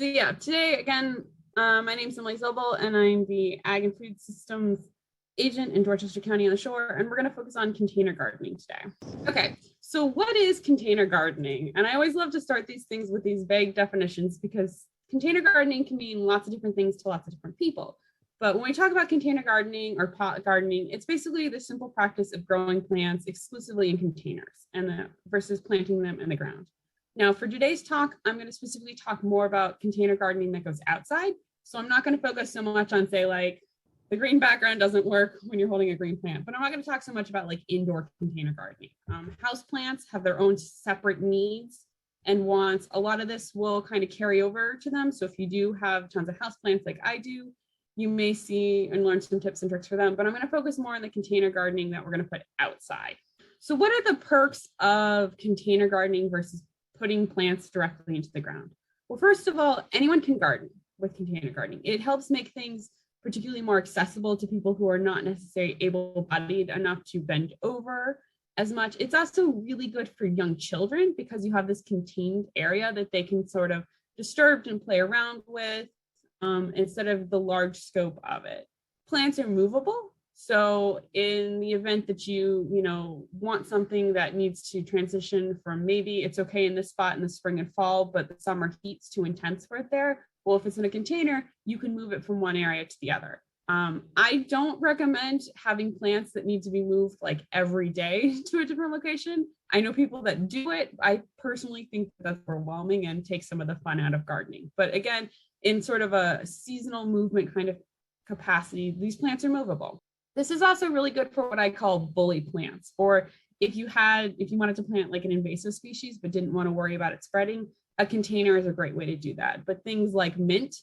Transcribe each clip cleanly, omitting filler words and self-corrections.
So yeah, today again, my name is Emily Zobel and I'm the Ag and Food Systems agent in Dorchester County on the Shore, and we're going to focus on container gardening today. Okay, so what is container gardening? And I always love to start these things with these vague definitions because container gardening can mean lots of different things to lots of different people. But when we talk about container gardening or pot gardening, it's basically the simple practice of growing plants exclusively in containers versus planting them in the ground. Now, for today's talk, I'm going to specifically talk more about container gardening that goes outside. So I'm not going to focus so much on, say, like the green background doesn't work when you're holding a green plant, but I'm not going to talk so much about like indoor container gardening. House plants have their own separate needs and wants. A lot of this will kind of carry over to them. So if you do have tons of house plants like I do, you may see and learn some tips and tricks for them, but I'm going to focus more on the container gardening that we're going to put outside. So what are the perks of container gardening versus putting plants directly into the ground? Well, first of all, anyone can garden with container gardening. It helps make things particularly more accessible to people who are not necessarily able-bodied enough to bend over as much. It's also really good for young children because you have this contained area that they can sort of disturb and play around with instead of the large scope of it. Plants are movable. So in the event that you want something that needs to transition from maybe it's okay in this spot in the spring and fall, but the summer heat's too intense for it there. Well, if it's in a container, you can move it from one area to the other. I don't recommend having plants that need to be moved like every day to a different location. I know people that do it. I personally think that's overwhelming and takes some of the fun out of gardening. But again, in sort of a seasonal movement kind of capacity, these plants are movable. This is also really good for what I call bully plants, or if you wanted to plant like an invasive species but didn't want to worry about it spreading, a container is a great way to do that. But things like mint,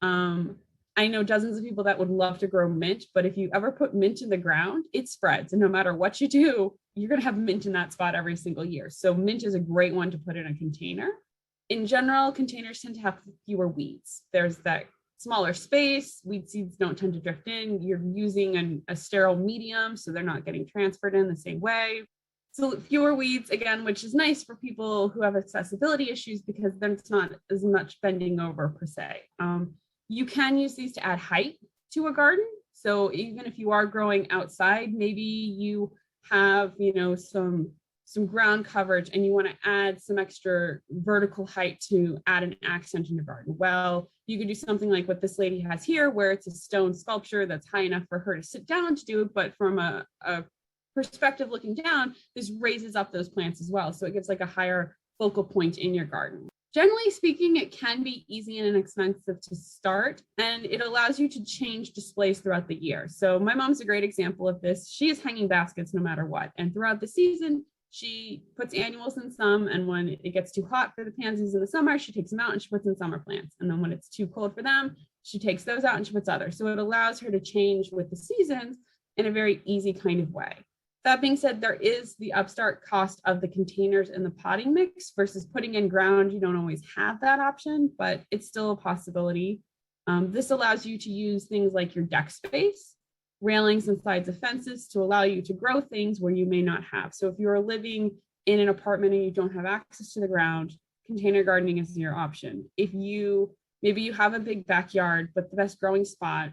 I know dozens of people that would love to grow mint, but if you ever put mint in the ground, it spreads. And no matter what you do, you're going to have mint in that spot every single year. So mint is a great one to put in a container. In general, containers tend to have fewer weeds. There's that smaller space. Weed seeds don't tend to drift in. You're using a sterile medium, so they're not getting transferred in the same way. So fewer weeds, again, which is nice for people who have accessibility issues because there's not as much bending over per se. You can use these to add height to a garden. So even if you are growing outside, maybe you have, some ground coverage and you want to add some extra vertical height to add an accent in your garden. Well, you could do something like what this lady has here, where it's a stone sculpture that's high enough for her to sit down to do it, but from a perspective looking down, this raises up those plants as well. So it gives like a higher focal point in your garden. Generally speaking, it can be easy and inexpensive to start, and it allows you to change displays throughout the year. So my mom's a great example of this. She is hanging baskets no matter what. And throughout the season, she puts annuals in some, and when it gets too hot for the pansies in the summer, she takes them out and she puts in summer plants. And then when it's too cold for them, she takes those out and she puts others. So it allows her to change with the seasons in a very easy kind of way. That being said, there is the upstart cost of the containers and the potting mix versus putting in ground. You don't always have that option, but it's still a possibility. This allows you to use things like your deck space, railings and sides of fences to allow you to grow things where you may not have. So if you're living in an apartment and you don't have access to the ground, container gardening is your option. If maybe you have a big backyard, but the best growing spot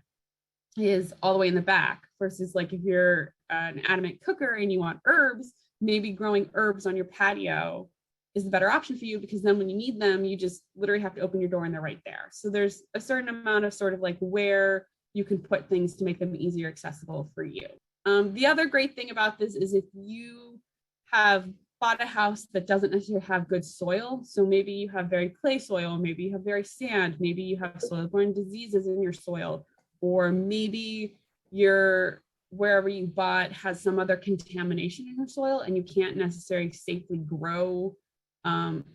is all the way in the back versus like if you're an adamant cooker and you want herbs, maybe growing herbs on your patio is the better option for you because then when you need them, you just literally have to open your door and they're right there. So there's a certain amount of sort of like where you can put things to make them easier accessible for you. The other great thing about this is if you have bought a house that doesn't necessarily have good soil, so maybe you have very clay soil, maybe you have very sand, maybe you have soil-borne diseases in your soil, or maybe wherever you bought has some other contamination in your soil and you can't necessarily safely grow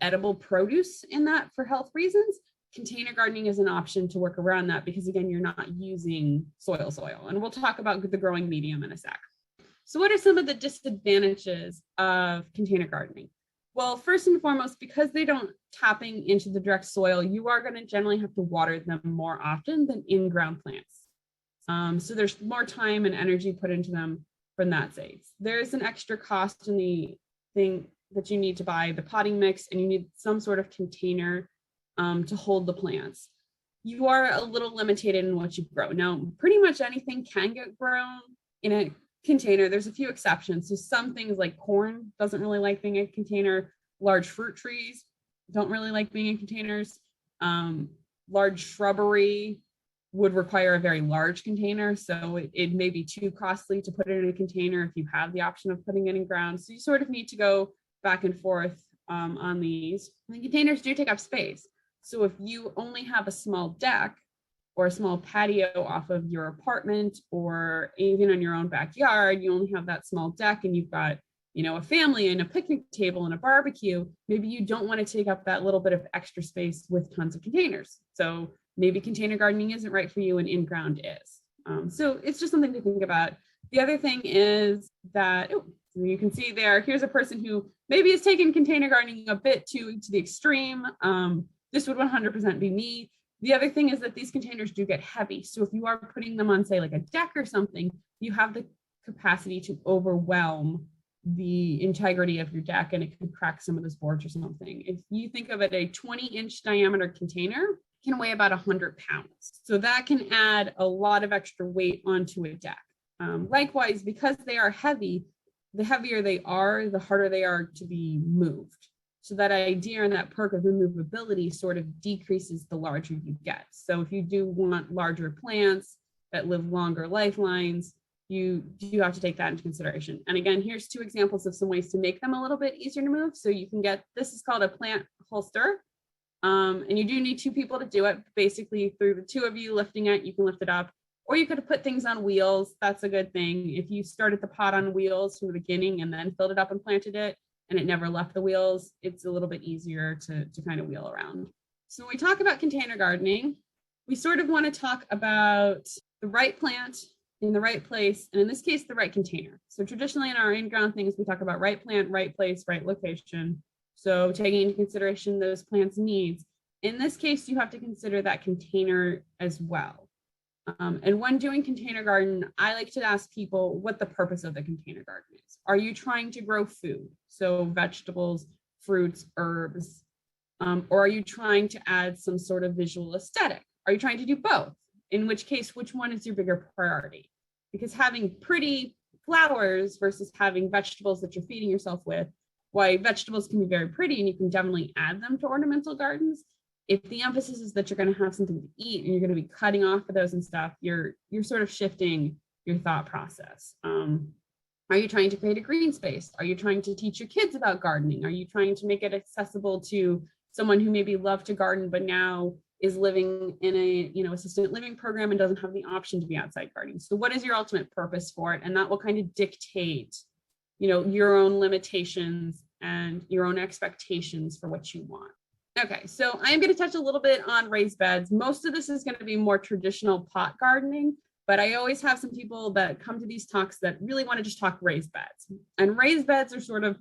edible produce in that for health reasons, container gardening is an option to work around that because again, you're not using soil. And we'll talk about the growing medium in a sec. So what are some of the disadvantages of container gardening? Well, first and foremost, because they don't tapping into the direct soil, you are going to generally have to water them more often than in-ground plants. So there's more time and energy put into them from that side. There's an extra cost in the thing that you need to buy the potting mix, and you need some sort of container to hold the plants. You are a little limited in what you grow. Now, pretty much anything can get grown in a container. There's a few exceptions. So some things like corn doesn't really like being in a container. Large fruit trees don't really like being in containers. Large shrubbery would require a very large container. So it may be too costly to put it in a container if you have the option of putting it in ground. So you sort of need to go back and forth on these. And the containers do take up space. So if you only have a small deck or a small patio off of your apartment or even on your own backyard, you only have that small deck and you've got, a family and a picnic table and a barbecue, maybe you don't want to take up that little bit of extra space with tons of containers. So maybe container gardening isn't right for you and in-ground is. So it's just something to think about. The other thing is that, you can see there, here's a person who maybe has taken container gardening a bit to the extreme. This would 100% be me. The other thing is that these containers do get heavy. So if you are putting them on, say, like a deck or something, you have the capacity to overwhelm the integrity of your deck and it could crack some of those boards or something. If you think of it, a 20-inch diameter container can weigh about 100 pounds. So that can add a lot of extra weight onto a deck. Likewise, because they are heavy, the heavier they are, the harder they are to be moved. So that idea and that perk of immovability sort of decreases the larger you get. So if you do want larger plants that live longer lifelines, you do have to take that into consideration. And again, here's two examples of some ways to make them a little bit easier to move. So you can get, this is called a plant holster. And you do need two people to do it. Basically, through the two of you lifting it, you can lift it up. Or you could put things on wheels. That's a good thing. If you started the pot on wheels from the beginning and then filled it up and planted it, and it never left the wheels, it's a little bit easier to kind of wheel around. So when we talk about container gardening, we sort of want to talk about the right plant in the right place, and in this case, the right container. So traditionally in our in-ground things, we talk about right plant, right place, right location. So taking into consideration those plants' needs. In this case, you have to consider that container as well. And when doing container garden, I like to ask people what the purpose of the container garden is. Are you trying to grow food? So vegetables, fruits, herbs, or are you trying to add some sort of visual aesthetic? Are you trying to do both? In which case, which one is your bigger priority? Because having pretty flowers versus having vegetables that you're feeding yourself with, why vegetables can be very pretty and you can definitely add them to ornamental gardens. If the emphasis is that you're going to have something to eat and you're going to be cutting off of those and stuff, you're sort of shifting your thought process. Are you trying to create a green space? Are you trying to teach your kids about gardening? Are you trying to make it accessible to someone who maybe loved to garden but now is living in a assisted living program and doesn't have the option to be outside gardening? So what is your ultimate purpose for it? And that will kind of dictate your own limitations and your own expectations for what you want. Okay, so I'm going to touch a little bit on raised beds. Most of this is going to be more traditional pot gardening, but I always have some people that come to these talks that really want to just talk raised beds. And raised beds are sort of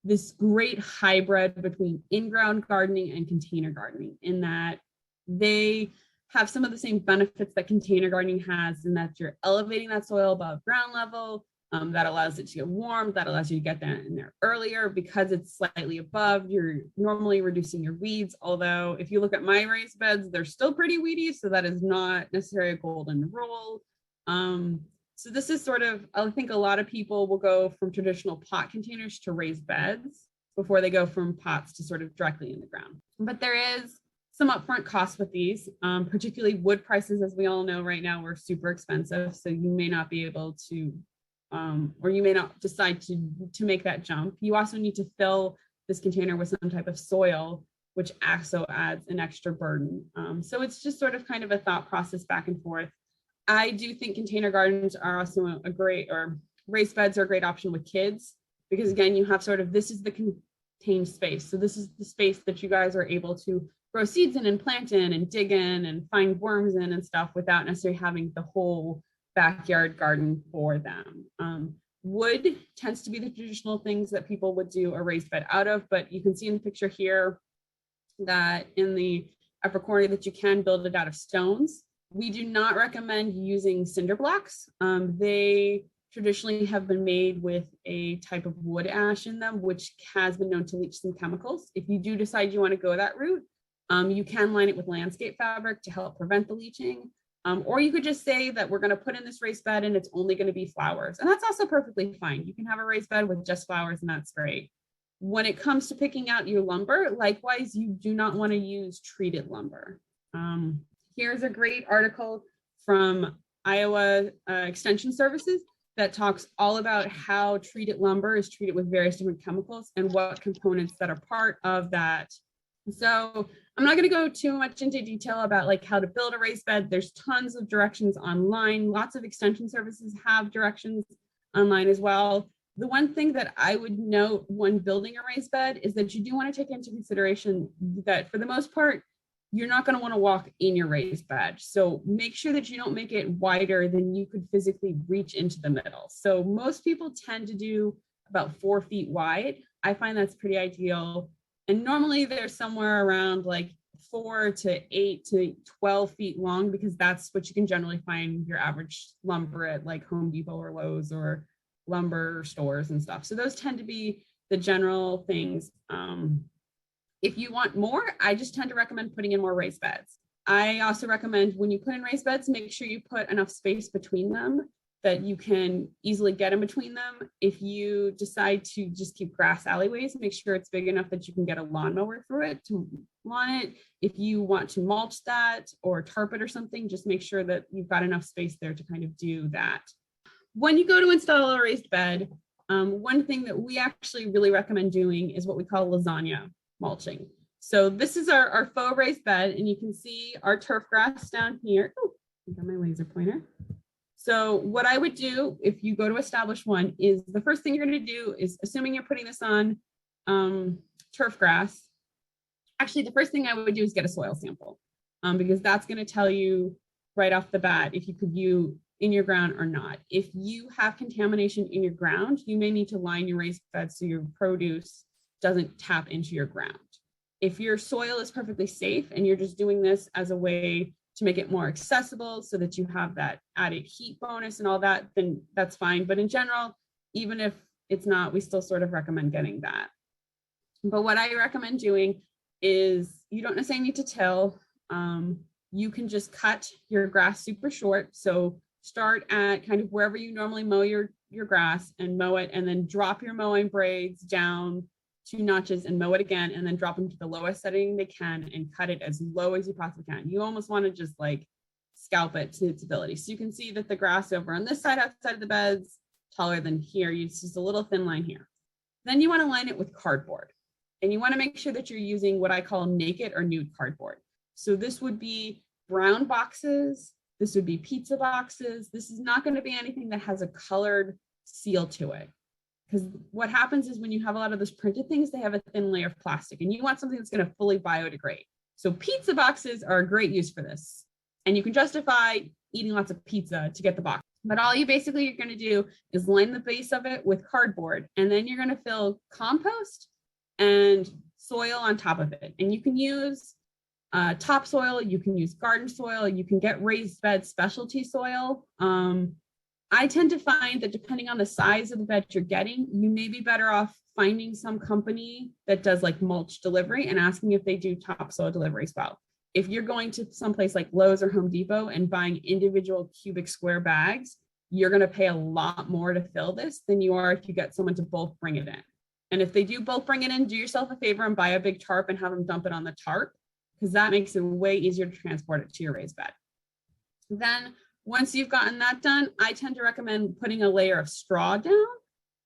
this great hybrid between in-ground gardening and container gardening, in that they have some of the same benefits that container gardening has, in that you're elevating that soil above ground level. That allows it to get warm, that allows you to get that in there earlier. Because it's slightly above, you're normally reducing your weeds. Although if you look at my raised beds, they're still pretty weedy, so that is not necessarily a golden rule. So this is sort of, I think a lot of people will go from traditional pot containers to raised beds before they go from pots to sort of directly in the ground. But there is some upfront costs with these, particularly wood prices, as we all know right now, are super expensive. So you may not be able to or you may not decide to make that jump. You also need to fill this container with some type of soil, which also adds an extra burden. So it's just sort of kind of a thought process back and forth. I do think container gardens are also or raised beds are a great option with kids, because again, you have sort of, this is the contained space. So this is the space that you guys are able to grow seeds in and plant in and dig in and find worms in and stuff without necessarily having the whole backyard garden for them. Wood tends to be the traditional things that people would do a raised bed out of, but you can see in the picture here that in the upper corner that you can build it out of stones. We do not recommend using cinder blocks. They traditionally have been made with a type of wood ash in them, which has been known to leach some chemicals. If you do decide you want to go that route, You can line it with landscape fabric to help prevent the leaching. Or you could just say that we're going to put in this raised bed and it's only going to be flowers. And that's also perfectly fine. You can have a raised bed with just flowers and that's great. When it comes to picking out your lumber, likewise, you do not want to use treated lumber. Here's a great article from Iowa Extension Services that talks all about how treated lumber is treated with various different chemicals and what components that are part of that. So I'm not going to go too much into detail about like how to build a raised bed. There's tons of directions online. Lots of extension services have directions online as well. The one thing that I would note when building a raised bed is that you do want to take into consideration that for the most part, you're not going to want to walk in your raised bed. So make sure that you don't make it wider than you could physically reach into the middle. So most people tend to do about 4 feet wide. I find that's pretty ideal. And normally they're somewhere around like 4 to 8 to 12 feet long, because that's what you can generally find your average lumber at like Home Depot or Lowe's or lumber stores and stuff. So those tend to be the general things. If you want more, I just tend to recommend putting in more raised beds. I also recommend when you put in raised beds, make sure you put enough space between them that you can easily get in between them. If you decide to just keep grass alleyways, make sure it's big enough that you can get a lawnmower through it to lawn it. If you want to mulch that or tarp it or something, just make sure that you've got enough space there to kind of do that. When you go to install a raised bed, one thing that we actually really recommend doing is what we call lasagna mulching. So this is our faux raised bed, and you can see our turf grass down here. Oh, I got my laser pointer. So what I would do if you go to establish one is the first thing you're going to do is, assuming you're putting this on turf grass, actually the first thing I would do is get a soil sample, because that's going to tell you right off the bat if you could view in your ground or not. If you have contamination in your ground, you may need to line your raised bed so your produce doesn't tap into your ground. If your soil is perfectly safe and you're just doing this as a way to make it more accessible so that you have that added heat bonus and all that, then that's fine. But in general, even if it's not, we still sort of recommend getting that. But what I recommend doing is you don't necessarily need to till. You can just cut your grass super short. So start at kind of wherever you normally mow your grass and mow it, and then drop your mowing blades down 2 notches and mow it again, and then drop them to the lowest setting they can and cut it as low as you possibly can. You almost want to just like scalp it to its ability. So you can see that the grass over on this side outside of the beds taller than here. It's just a little thin line here. Then you want to line it with cardboard, and you want to make sure that you're using what I call naked or nude cardboard. So this would be brown boxes. This would be pizza boxes. This is not going to be anything that has a colored seal to it. Because what happens is when you have a lot of those printed things, they have a thin layer of plastic, and you want something that's going to fully biodegrade. So pizza boxes are a great use for this. And you can justify eating lots of pizza to get the box. But all you basically are going to do is line the base of it with cardboard, and then you're going to fill compost and soil on top of it. And you can use topsoil, you can use garden soil, you can get raised bed specialty soil. I tend to find that depending on the size of the bed you're getting, you may be better off finding some company that does like mulch delivery and asking if they do topsoil delivery as well. If you're going to someplace like Lowe's or Home Depot and buying individual cubic square bags, you're going to pay a lot more to fill this than you are if you get someone to bulk bring it in. And if they do bulk bring it in, do yourself a favor and buy a big tarp and have them dump it on the tarp, because that makes it way easier to transport it to your raised bed. Then once you've gotten that done, I tend to recommend putting a layer of straw down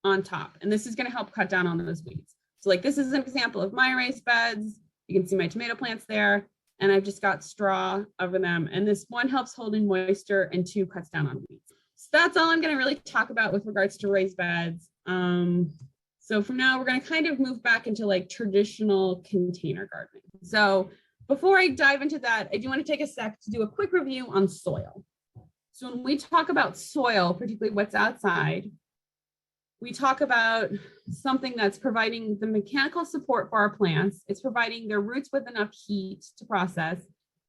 on top. And this is going to help cut down on those weeds. So like this is an example of my raised beds. You can see my tomato plants there, and I've just got straw over them. And this one helps hold in moisture, and 2 cuts down on weeds. So that's all I'm going to really talk about with regards to raised beds. So from now, we're going to kind of move back into like traditional container gardening. So before I dive into that, I do want to take a sec to do a quick review on soil. So when we talk about soil, particularly what's outside, we talk about something that's providing the mechanical support for our plants. It's providing their roots with enough heat to process.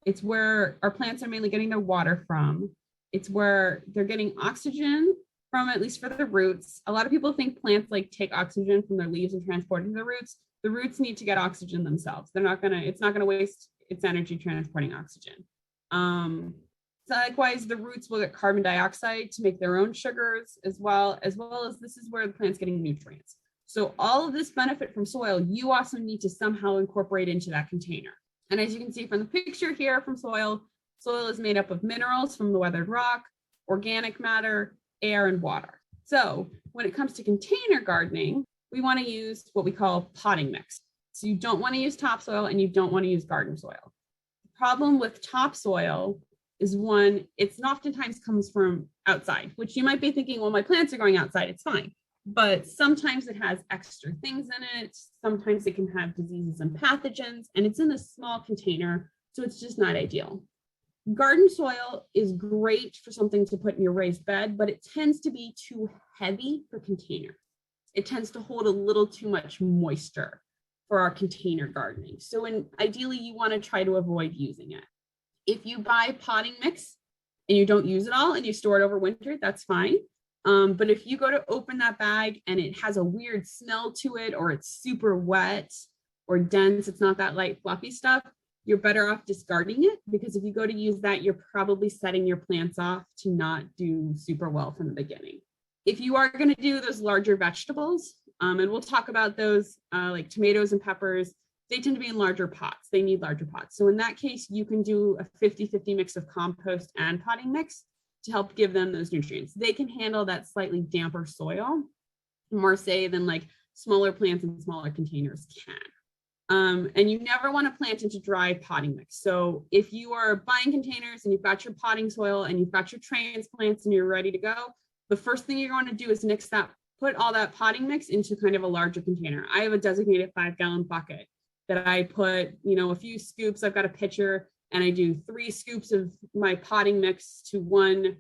It's where our plants are mainly getting their water from. It's where they're getting oxygen from, at least for the roots. A lot of people think plants like take oxygen from their leaves and transport it to the roots. The roots need to get oxygen themselves. It's not gonna waste it's energy transporting oxygen. So likewise, the roots will get carbon dioxide to make their own sugars as well as this is where the plant's getting nutrients. So all of this benefit from soil, you also need to somehow incorporate into that container. And as you can see from the picture here from soil is made up of minerals from the weathered rock, organic matter, air, and water. So when it comes to container gardening, we want to use what we call potting mix. So you don't want to use topsoil and you don't want to use garden soil. The problem with topsoil is one, it's oftentimes comes from outside, which you might be thinking, well, my plants are going outside, it's fine. But sometimes it has extra things in it. Sometimes it can have diseases and pathogens, and it's in a small container, so it's just not ideal. Garden soil is great for something to put in your raised bed, but it tends to be too heavy for container. It tends to hold a little too much moisture for our container gardening. So ideally, you want to try to avoid using it. If you buy potting mix and you don't use it all and you store it over winter, that's fine. But if you go to open that bag and it has a weird smell to it, or it's super wet or dense, it's not that light, fluffy stuff, you're better off discarding it, because if you go to use that, you're probably setting your plants off to not do super well from the beginning. If you are going to do those larger vegetables, and we'll talk about those like tomatoes and peppers, they tend to be in larger pots. They need larger pots. So in that case, you can do a 50-50 mix of compost and potting mix to help give them those nutrients. They can handle that slightly damper soil more, say, than like smaller plants in smaller containers can. And you never want to plant into dry potting mix. So if you are buying containers and you've got your potting soil and you've got your transplants and you're ready to go, the first thing you're going to do is mix that, put all that potting mix into kind of a larger container. I have a designated 5-gallon bucket that I put, a few scoops. I've got a pitcher and I do 3 scoops of my potting mix to 1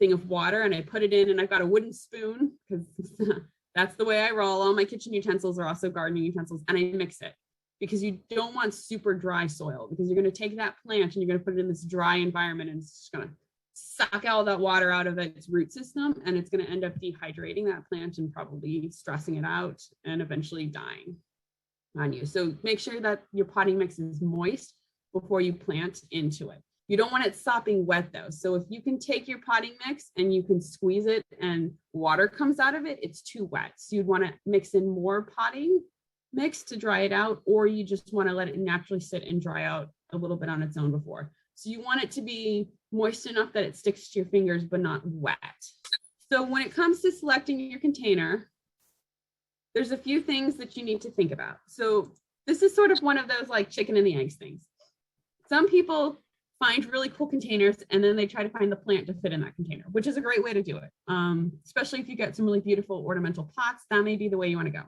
thing of water, and I put it in, and I've got a wooden spoon because that's the way I roll. All my kitchen utensils are also gardening utensils, and I mix it, because you don't want super dry soil, because you're going to take that plant and you're going to put it in this dry environment, and it's just going to suck all that water out of its root system, and it's going to end up dehydrating that plant and probably stressing it out and eventually dying on you. So make sure that your potting mix is moist before you plant into it. You don't want it sopping wet though. So if you can take your potting mix and you can squeeze it and water comes out of it, it's too wet. So you'd want to mix in more potting mix to dry it out, or you just want to let it naturally sit and dry out a little bit on its own before. So you want it to be moist enough that it sticks to your fingers, but not wet. So when it comes to selecting your container, there's a few things that you need to think about. So this is sort of one of those like chicken and the eggs things. Some people find really cool containers and then they try to find the plant to fit in that container, which is a great way to do it. Especially if you get some really beautiful ornamental pots, that may be the way you want to go.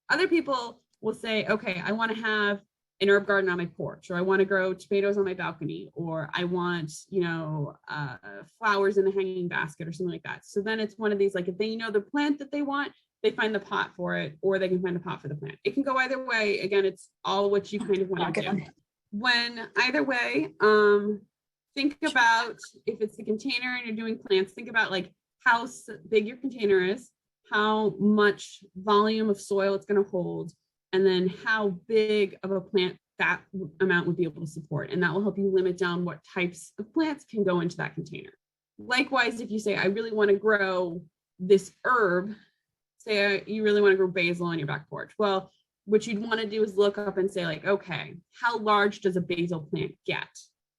Other people will say, okay, I want to have an herb garden on my porch, or I want to grow tomatoes on my balcony, or I want, flowers in the hanging basket or something like that. So then it's one of these, like if they know the plant that they want, they find the pot for it, or they can find the pot for the plant. It can go either way. Again, it's all what you kind of want to do. When either way, think about if it's the container and you're doing plants, think about like how big your container is, how much volume of soil it's going to hold, and then how big of a plant that amount would be able to support. And that will help you limit down what types of plants can go into that container. Likewise, if you say, I really want to grow this herb, say you really want to grow basil on your back porch. Well, what you'd want to do is look up and say like, okay, how large does a basil plant get?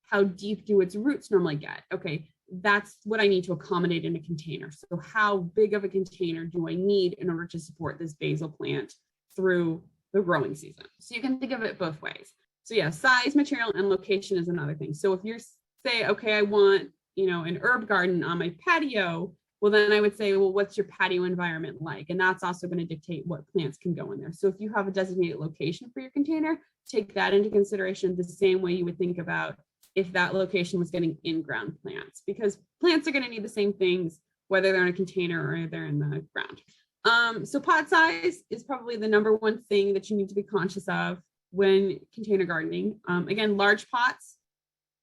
How deep do its roots normally get? Okay, that's what I need to accommodate in a container. So how big of a container do I need in order to support this basil plant through the growing season? So you can think of it both ways. So yeah, size, material, and location is another thing. So if you're say, okay, I want, an herb garden on my patio, well, then I would say, well, what's your patio environment like? And that's also going to dictate what plants can go in there. So if you have a designated location for your container, take that into consideration the same way you would think about if that location was getting in-ground plants, because plants are going to need the same things, whether they're in a container or they're in the ground. So pot size is probably the number one thing that you need to be conscious of when container gardening. Again, large pots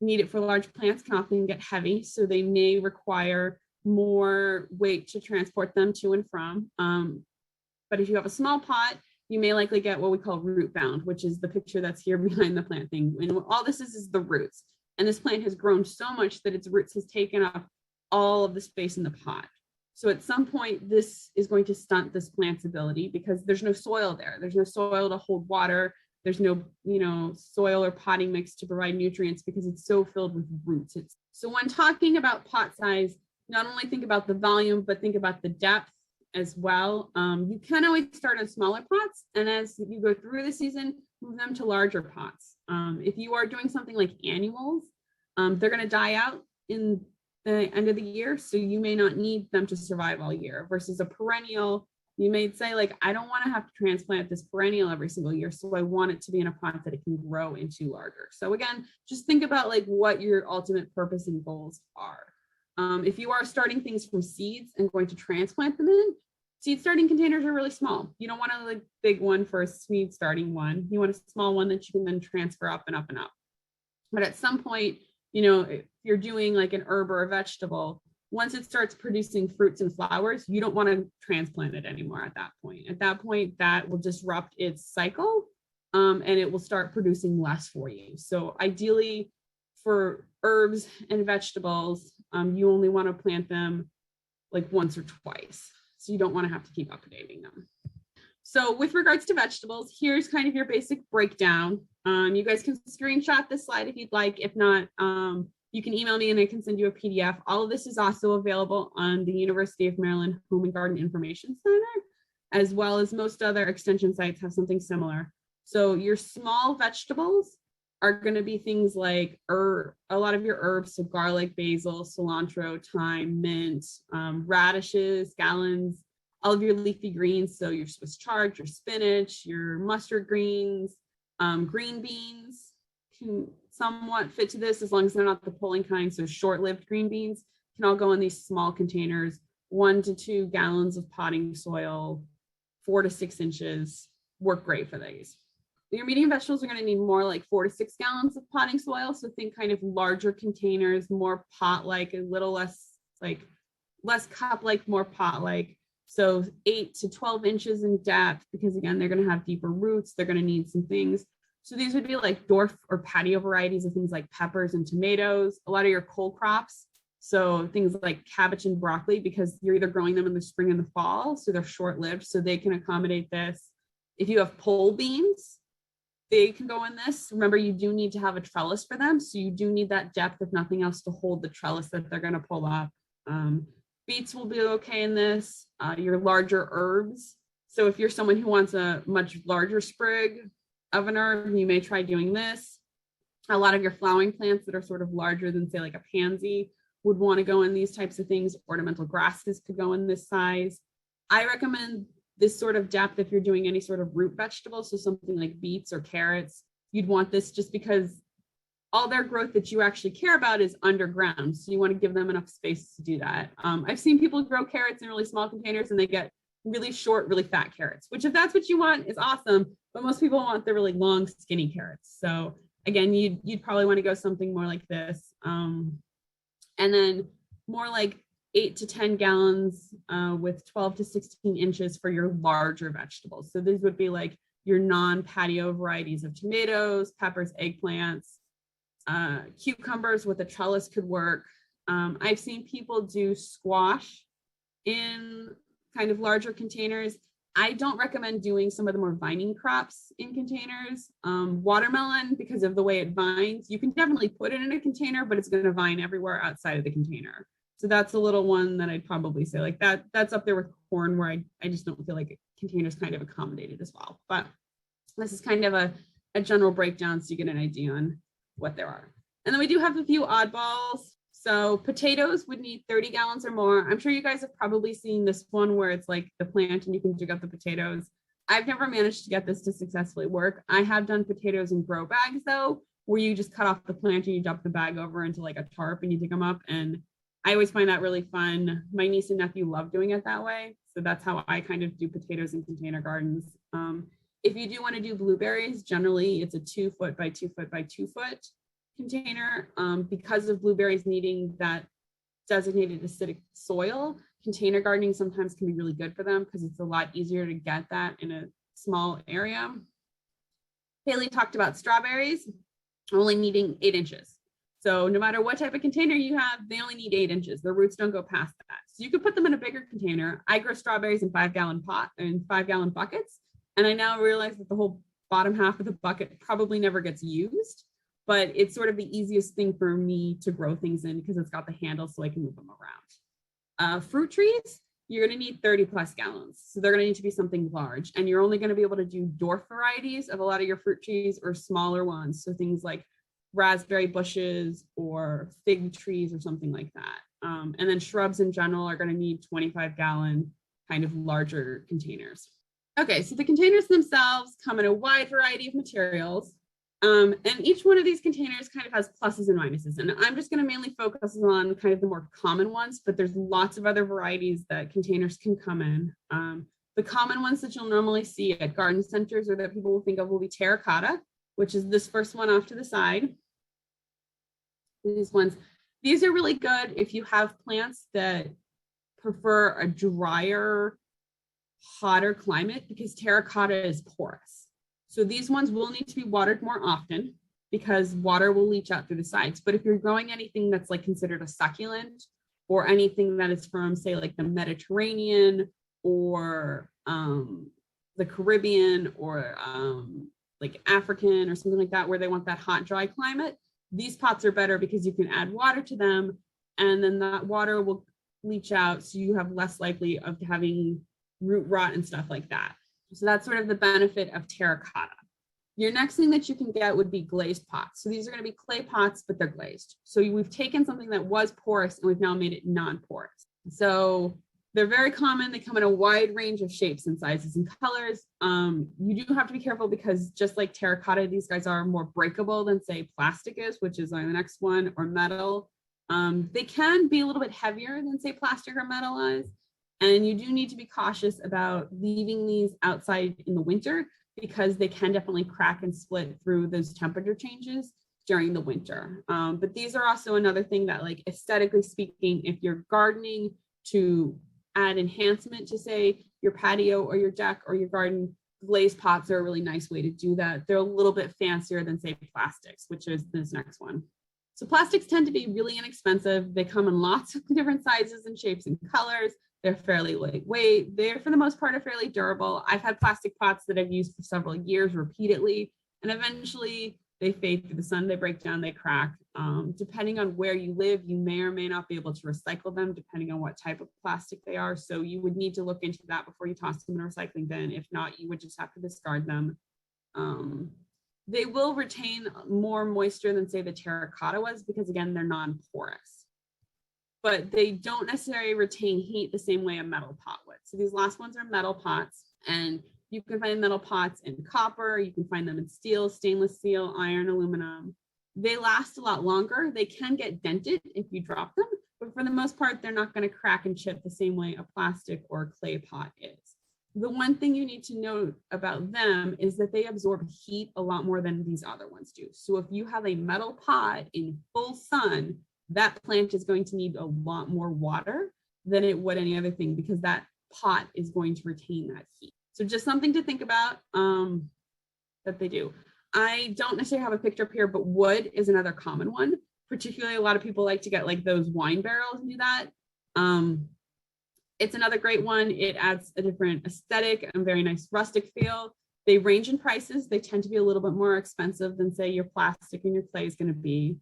needed for large plants can often get heavy, so they may require more weight to transport them to and from. But if you have a small pot, you may likely get what we call root bound, which is the picture that's here behind the plant thing. And all this is the roots. And this plant has grown so much that its roots has taken up all of the space in the pot. So at some point, this is going to stunt this plant's ability because there's no soil there. There's no soil to hold water. There's no, soil or potting mix to provide nutrients because it's so filled with roots. So when talking about pot size, not only think about the volume, but think about the depth as well. You can always start on smaller pots, and as you go through the season, move them to larger pots. If you are doing something like annuals, they're going to die out in the end of the year, so you may not need them to survive all year. Versus a perennial, you may say, like, I don't want to have to transplant this perennial every single year, so I want it to be in a pot that it can grow into larger. So again, just think about like what your ultimate purpose and goals are. If you are starting things from seeds and going to transplant them in, seed starting containers are really small. You don't want a like big one for a seed starting one. You want a small one that you can then transfer up and up and up. But at some point, if you're doing like an herb or a vegetable, once it starts producing fruits and flowers, you don't want to transplant it anymore at that point. At that point, that will disrupt its cycle, and it will start producing less for you. So ideally, for herbs and vegetables, you only want to plant them like once or twice. So you don't want to have to keep updating them. So with regards to vegetables, here's kind of your basic breakdown. You guys can screenshot this slide if you'd like. If not, you can email me and I can send you a PDF. All of this is also available on the University of Maryland Home and Garden Information Center, as well as most other extension sites have something similar. So your small vegetables are going to be things like a lot of your herbs, so garlic, basil, cilantro, thyme, mint, radishes, scallions, all of your leafy greens, so your Swiss chard, your spinach, your mustard greens, green beans can somewhat fit to this as long as they're not the pulling kind. So short-lived green beans can all go in these small containers, 1 to 2 gallons of potting soil, 4 to 6 inches, work great for these. Your medium vegetables are going to need more like 4 to 6 gallons of potting soil. So think kind of larger containers, more pot-like, a little less cup-like, more pot-like. So 8 to 12 inches in depth, because again, they're going to have deeper roots. They're going to need some things. So these would be like dwarf or patio varieties of things like peppers and tomatoes, a lot of your cole crops. So things like cabbage and broccoli, because you're either growing them in the spring and the fall, so they're short-lived, so they can accommodate this. If you have pole beans, they can go in this. Remember, you do need to have a trellis for them, so you do need that depth, if nothing else, to hold the trellis that they're going to pull up. Beets will be okay in this. Your larger herbs. So if you're someone who wants a much larger sprig of an herb, you may try doing this. A lot of your flowering plants that are sort of larger than, say, like a pansy would want to go in these types of things. Ornamental grasses could go in this size. I recommend this sort of depth if you're doing any sort of root vegetable, so something like beets or carrots. You'd want this just because all their growth that you actually care about is underground, so you want to give them enough space to do that. I've seen people grow carrots in really small containers and they get really short, really fat carrots, which if that's what you want is awesome, but most people want the really long, skinny carrots. So again, you'd probably want to go something more like this. And then more like 8 to 10 gallons with 12 to 16 inches for your larger vegetables. So these would be like your non-patio varieties of tomatoes, peppers, eggplants, cucumbers with a trellis could work. I've seen people do squash in kind of larger containers. I don't recommend doing some of the more vining crops in containers. Watermelon, because of the way it vines, you can definitely put it in a container, but it's going to vine everywhere outside of the container. So that's a little one that I'd probably say like that's up there with corn, where I just don't feel like containers kind of accommodated as well. But this is kind of a general breakdown so you get an idea on what there are. And then we do have a few oddballs. So potatoes would need 30 gallons or more. I'm sure you guys have probably seen this one where it's like the plant and you can dig up the potatoes. I've never managed to get this to successfully work. I have done potatoes in grow bags though, where you just cut off the plant and you dump the bag over into like a tarp and you dig them up. And I always find that really fun. My niece and nephew love doing it that way. So that's how I kind of do potatoes in container gardens. If you do want to do blueberries, generally it's a 2 foot by 2 foot by 2 foot container. Because of blueberries needing that designated acidic soil, container gardening sometimes can be really good for them because it's a lot easier to get that in a small area. Haley talked about strawberries only needing 8 inches. So no matter what type of container you have, they only need 8 inches. Their roots don't go past that. So you could put them in a bigger container. I grow strawberries in 5-gallon buckets. And I now realize that the whole bottom half of the bucket probably never gets used, but it's sort of the easiest thing for me to grow things in because it's got the handle so I can move them around. Fruit trees, you're going to need 30 plus gallons. So they're going to need to be something large. And you're only going to be able to do dwarf varieties of a lot of your fruit trees or smaller ones. So things like raspberry bushes or fig trees or something like that. And then shrubs in general are going to need 25-gallon kind of larger containers. Okay, so the containers themselves come in a wide variety of materials. And each one of these containers kind of has pluses and minuses. And I'm just going to mainly focus on kind of the more common ones, but there's lots of other varieties that containers can come in. The common ones that you'll normally see at garden centers or that people will think of will be terracotta, which is this first one off to the side. These are really good if you have plants that prefer a drier, hotter climate because terracotta is porous. So these ones will need to be watered more often because water will leach out through the sides. But if you're growing anything that's like considered a succulent or anything that is from, say, like the Mediterranean or the Caribbean or like African or something like that, where they want that hot, dry climate, these pots are better because you can add water to them and then that water will leach out. So you have less likely of having root rot and stuff like that. So that's sort of the benefit of terracotta. Your next thing that you can get would be glazed pots. So these are going to be clay pots, but they're glazed. So we've taken something that was porous and we've now made it non-porous. So they're very common. They come in a wide range of shapes and sizes and colors. You do have to be careful because just like terracotta, these guys are more breakable than say plastic is, which is on the next one, or metal. They can be a little bit heavier than say plastic or metal is. And you do need to be cautious about leaving these outside in the winter because they can definitely crack and split through those temperature changes during the winter. But these are also another thing that, like, aesthetically speaking, if you're gardening to add enhancement to say your patio or your deck or your garden, glazed pots are a really nice way to do that. They're a little bit fancier than say plastics, which is this next one. So plastics tend to be really inexpensive. They come in lots of different sizes and shapes and colors. They're fairly lightweight. They're, for the most part, are fairly durable. I've had plastic pots that I've used for several years repeatedly, and eventually they fade through the sun, they break down, they crack. Depending on where you live, you may or may not be able to recycle them, depending on what type of plastic they are. So you would need to look into that before you toss them in a recycling bin. If not, you would just have to discard them. They will retain more moisture than, say, the terracotta was, because again, they're non-porous. But they don't necessarily retain heat the same way a metal pot would. So these last ones are metal pots, and you can find metal pots in copper, you can find them in steel, stainless steel, iron, aluminum. They last a lot longer. They can get dented if you drop them, but for the most part, they're not going to crack and chip the same way a plastic or a clay pot is. The one thing you need to note about them is that they absorb heat a lot more than these other ones do. So if you have a metal pot in full sun, that plant is going to need a lot more water than it would any other thing, because that pot is going to retain that heat. So just something to think about that they do. I don't necessarily have a picture up here, but wood is another common one. Particularly, a lot of people like to get like those wine barrels and do that. It's another great one. It adds a different aesthetic and very nice rustic feel. They range in prices. They tend to be a little bit more expensive than, say, your plastic and your clay is going to be.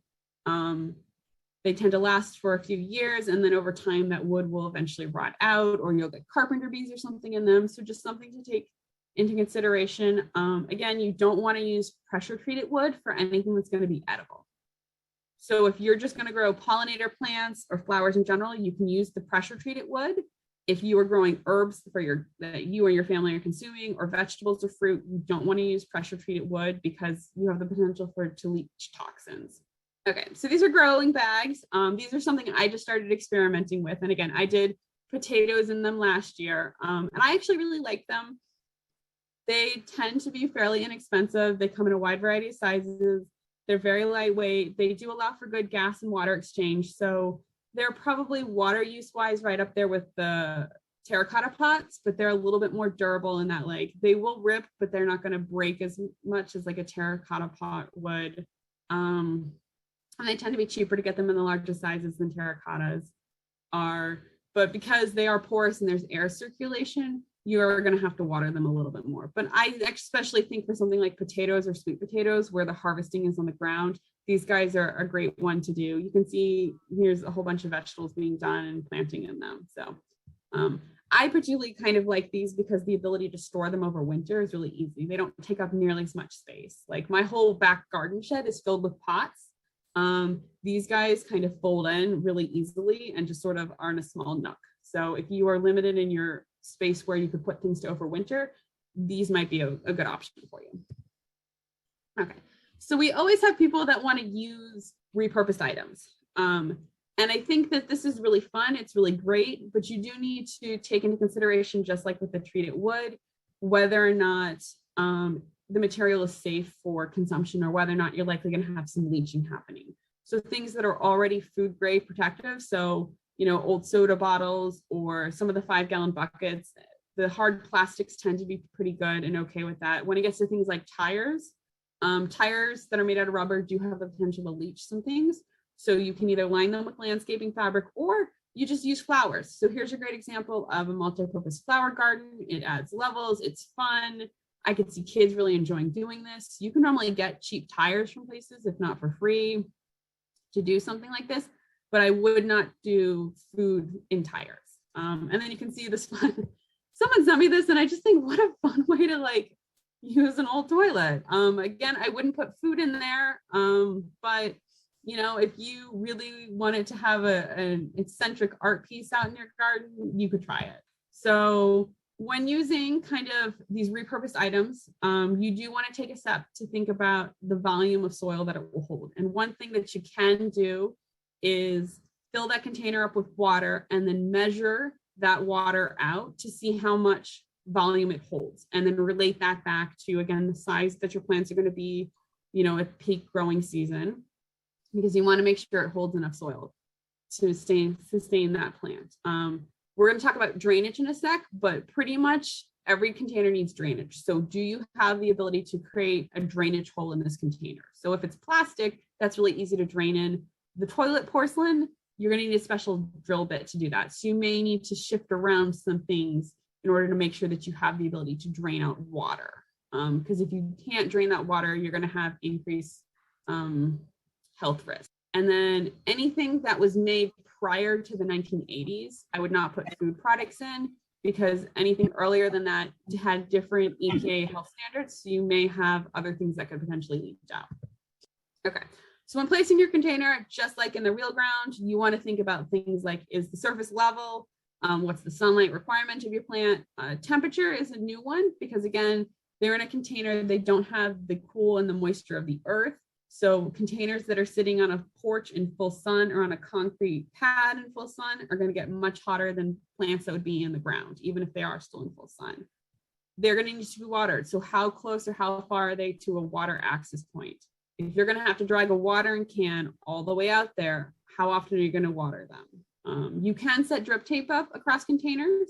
They tend to last for a few years, and then over time that wood will eventually rot out, or you'll get carpenter bees or something in them. So just something to take into consideration. Again, you don't want to use pressure treated wood for anything that's going to be edible. So if you're just going to grow pollinator plants or flowers in general, you can use the pressure treated wood. If you are growing herbs for that you or your family are consuming, or vegetables or fruit, you don't want to use pressure treated wood because you have the potential for it to leach toxins. Okay, so these are growing bags. These are something I just started experimenting with. And again, I did potatoes in them last year, and I actually really like them. They tend to be fairly inexpensive. They come in a wide variety of sizes. They're very lightweight. They do allow for good gas and water exchange. So they're probably water use wise right up there with the terracotta pots, but they're a little bit more durable in that like they will rip, but they're not going to break as much as like a terracotta pot would. And they tend to be cheaper to get them in the larger sizes than terracottas are. But because they are porous and there's air circulation, you're going to have to water them a little bit more. But I especially think for something like potatoes or sweet potatoes, where the harvesting is on the ground, these guys are a great one to do. You can see here's a whole bunch of vegetables being done and planting in them. So I particularly kind of like these because the ability to store them over winter is really easy. They don't take up nearly as much space. Like my whole back garden shed is filled with pots. These guys kind of fold in really easily and just sort of are in a small nook. So if you are limited in your space where you could put things to overwinter, these might be a good option for you. Okay, so we always have people that want to use repurposed items. And I think that this is really fun. It's really great, but you do need to take into consideration, just like with the treated wood, whether or not the material is safe for consumption or whether or not you're likely going to have some leaching happening. So things that are already food grade protective, so old soda bottles or some of the 5-gallon buckets, the hard plastics tend to be pretty good and okay with that. When it gets to things like tires that are made out of rubber do have the potential to leach some things. So you can either line them with landscaping fabric or you just use flowers. So here's a great example of a multi-purpose flower garden. It adds levels, it's fun. I could see kids really enjoying doing this. You can normally get cheap tires from places, if not for free, to do something like this, but I would not do food in tires. And then you can see this fun, someone sent me this and I just think what a fun way to like use an old toilet. Again, I wouldn't put food in there, but if you really wanted to have an eccentric art piece out in your garden, you could try it. So when using kind of these repurposed items, you do want to take a step to think about the volume of soil that it will hold. And one thing that you can do is fill that container up with water and then measure that water out to see how much volume it holds, and then relate that back to, again, the size that your plants are going to be, at peak growing season, because you want to make sure it holds enough soil to sustain that plant. We're going to talk about drainage in a sec, but pretty much every container needs drainage. So do you have the ability to create a drainage hole in this container? So if it's plastic, that's really easy to drain in. The toilet porcelain, you're going to need a special drill bit to do that. So you may need to shift around some things in order to make sure that you have the ability to drain out water. Because if you can't drain that water, you're going to have increased health risk. And then anything that was made prior to the 1980s, I would not put food products in, because anything earlier than that had different EPA health standards. So you may have other things that could potentially leach out. Okay, so when placing your container, just like in the real ground, you want to think about things like, is the surface level? What's the sunlight requirement of your plant? Temperature is a new one, because again, they're in a container, they don't have the cool and the moisture of the earth. So containers that are sitting on a porch in full sun or on a concrete pad in full sun are going to get much hotter than plants that would be in the ground, even if they are still in full sun. They're going to need to be watered. So how close or how far are they to a water access point? If you're going to have to drag a watering can all the way out there, how often are you going to water them? You can set drip tape up across containers,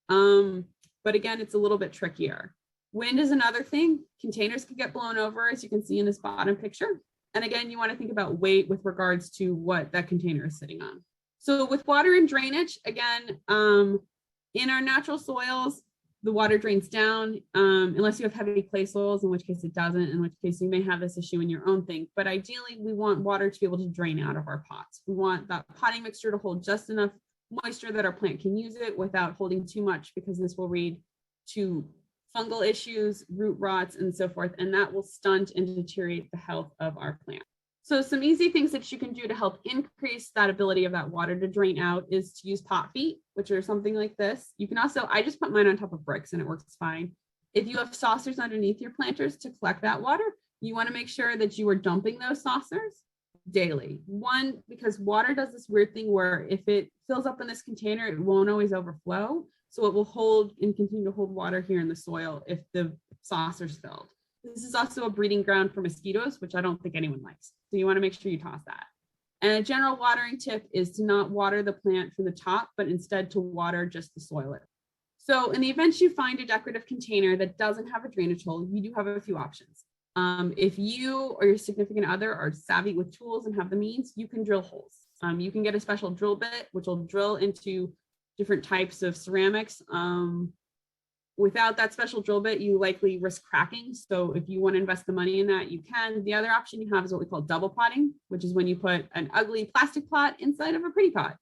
but again, it's a little bit trickier. Wind is another thing. Containers can get blown over, as you can see in this bottom picture. And again, you want to think about weight with regards to what that container is sitting on. So with water and drainage, again, in our natural soils, the water drains down, unless you have heavy clay soils, in which case it doesn't, in which case you may have this issue in your own thing. But ideally, we want water to be able to drain out of our pots. We want that potting mixture to hold just enough moisture that our plant can use it without holding too much, because this will lead to fungal issues, root rots, and so forth, and that will stunt and deteriorate the health of our plant. So some easy things that you can do to help increase that ability of that water to drain out is to use pot feet, which are something like this. You can also, I just put mine on top of bricks and it works fine. If you have saucers underneath your planters to collect that water, you want to make sure that you are dumping those saucers daily. One, because water does this weird thing where if it fills up in this container, it won't always overflow. So it will hold and continue to hold water here in the soil if the saucer's filled. This is also a breeding ground for mosquitoes, which I don't think anyone likes. So you want to make sure you toss that. And a general watering tip is to not water the plant from the top, but instead to water just the soil So in the event you find a decorative container that doesn't have a drainage hole, you do have a few options. If you or your significant other are savvy with tools and have the means, you can drill holes. You can get a special drill bit, which will drill into different types of ceramics. Without that special drill bit, you likely risk cracking. So if you want to invest the money in that, you can. The other option you have is what we call double potting, which is when you put an ugly plastic pot inside of a pretty pot.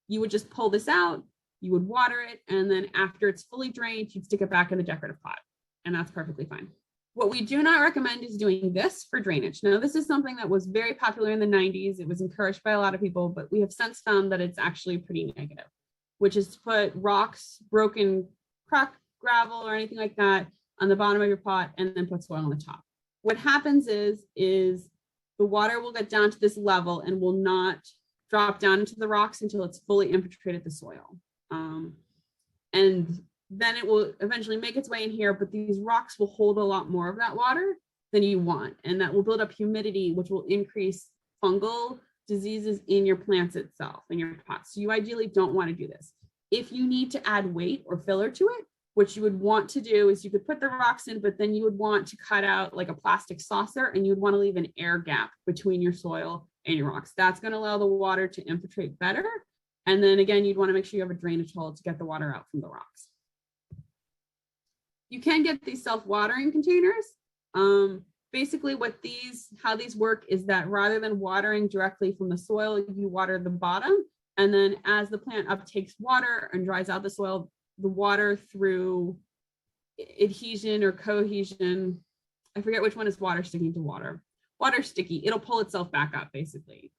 You would just pull this out, you would water it, and then after it's fully drained, you'd stick it back in the decorative pot, and that's perfectly fine. What we do not recommend is doing this for drainage. Now, this is something that was very popular in the 90s. It was encouraged by a lot of people, but we have since found that it's actually pretty negative, which is to put rocks, broken gravel or anything like that on the bottom of your pot and then put soil on the top. What happens is the water will get down to this level and will not drop down into the rocks until it's fully infiltrated the soil. And then it will eventually make its way in here, but these rocks will hold a lot more of that water than you want. And that will build up humidity, which will increase fungal diseases in your plants itself, in your pots. So you ideally don't want to do this. If you need to add weight or filler to it, what you would want to do is you could put the rocks in, but then you would want to cut out like a plastic saucer and you would want to leave an air gap between your soil and your rocks. That's going to allow the water to infiltrate better. And then again, you'd want to make sure you have a drainage hole to get the water out from the rocks. You can get these self-watering containers. Basically how these work is that rather than watering directly from the soil, you water the bottom. And then as the plant uptakes water and dries out the soil, the water through adhesion or cohesion, I forget which one is water sticking to water. Water sticky, it'll pull itself back up basically.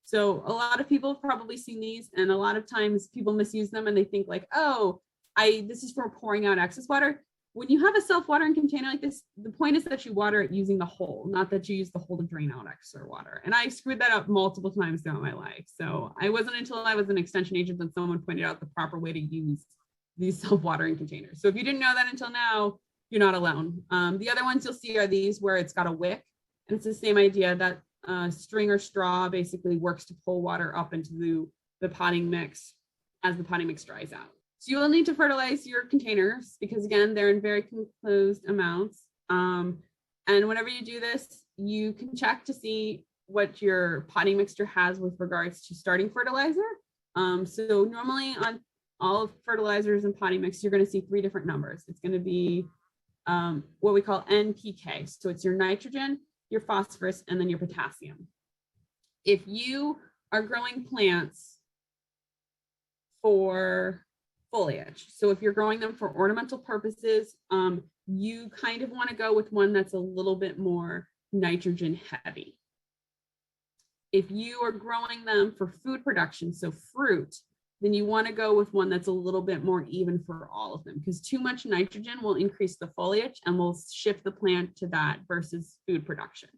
So a lot of people have probably seen these, and a lot of times people misuse them and they think like, oh, this is for pouring out excess water. When you have a self-watering container like this, the point is that you water it using the hole, not that you use the hole to drain out extra water. And I screwed that up multiple times throughout my life. So I wasn't until I was an extension agent that someone pointed out the proper way to use these self-watering containers. So if you didn't know that until now, you're not alone. The other ones you'll see are these where it's got a wick, and it's the same idea that string or straw basically works to pull water up into the potting mix as the potting mix dries out. So you will need to fertilize your containers because again, they're in very enclosed amounts. And whenever you do this, you can check to see what your potting mixture has with regards to starting fertilizer. So normally on all of fertilizers and potting mix, you're going to see 3 different numbers. It's going to be what we call NPK. So it's your nitrogen, your phosphorus, and then your potassium. If you are growing plants for foliage, so if you're growing them for ornamental purposes, you kind of want to go with one that's a little bit more nitrogen heavy. If you are growing them for food production, so fruit, then you want to go with one that's a little bit more even for all of them, because too much nitrogen will increase the foliage and will shift the plant to that versus food production.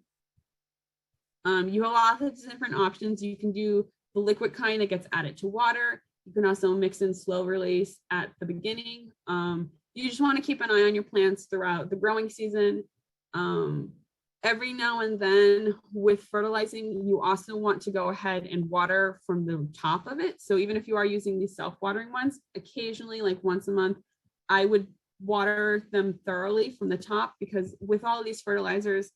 You have lots of different options. You can do the liquid kind that gets added to water. You can also mix in slow release at the beginning. You just want to keep an eye on your plants throughout the growing season. Every now and then with fertilizing, you also want to go ahead and water from the top of it. So even if you are using these self-watering ones, occasionally, like once a month, I would water them thoroughly from the top, because with all of these fertilizers,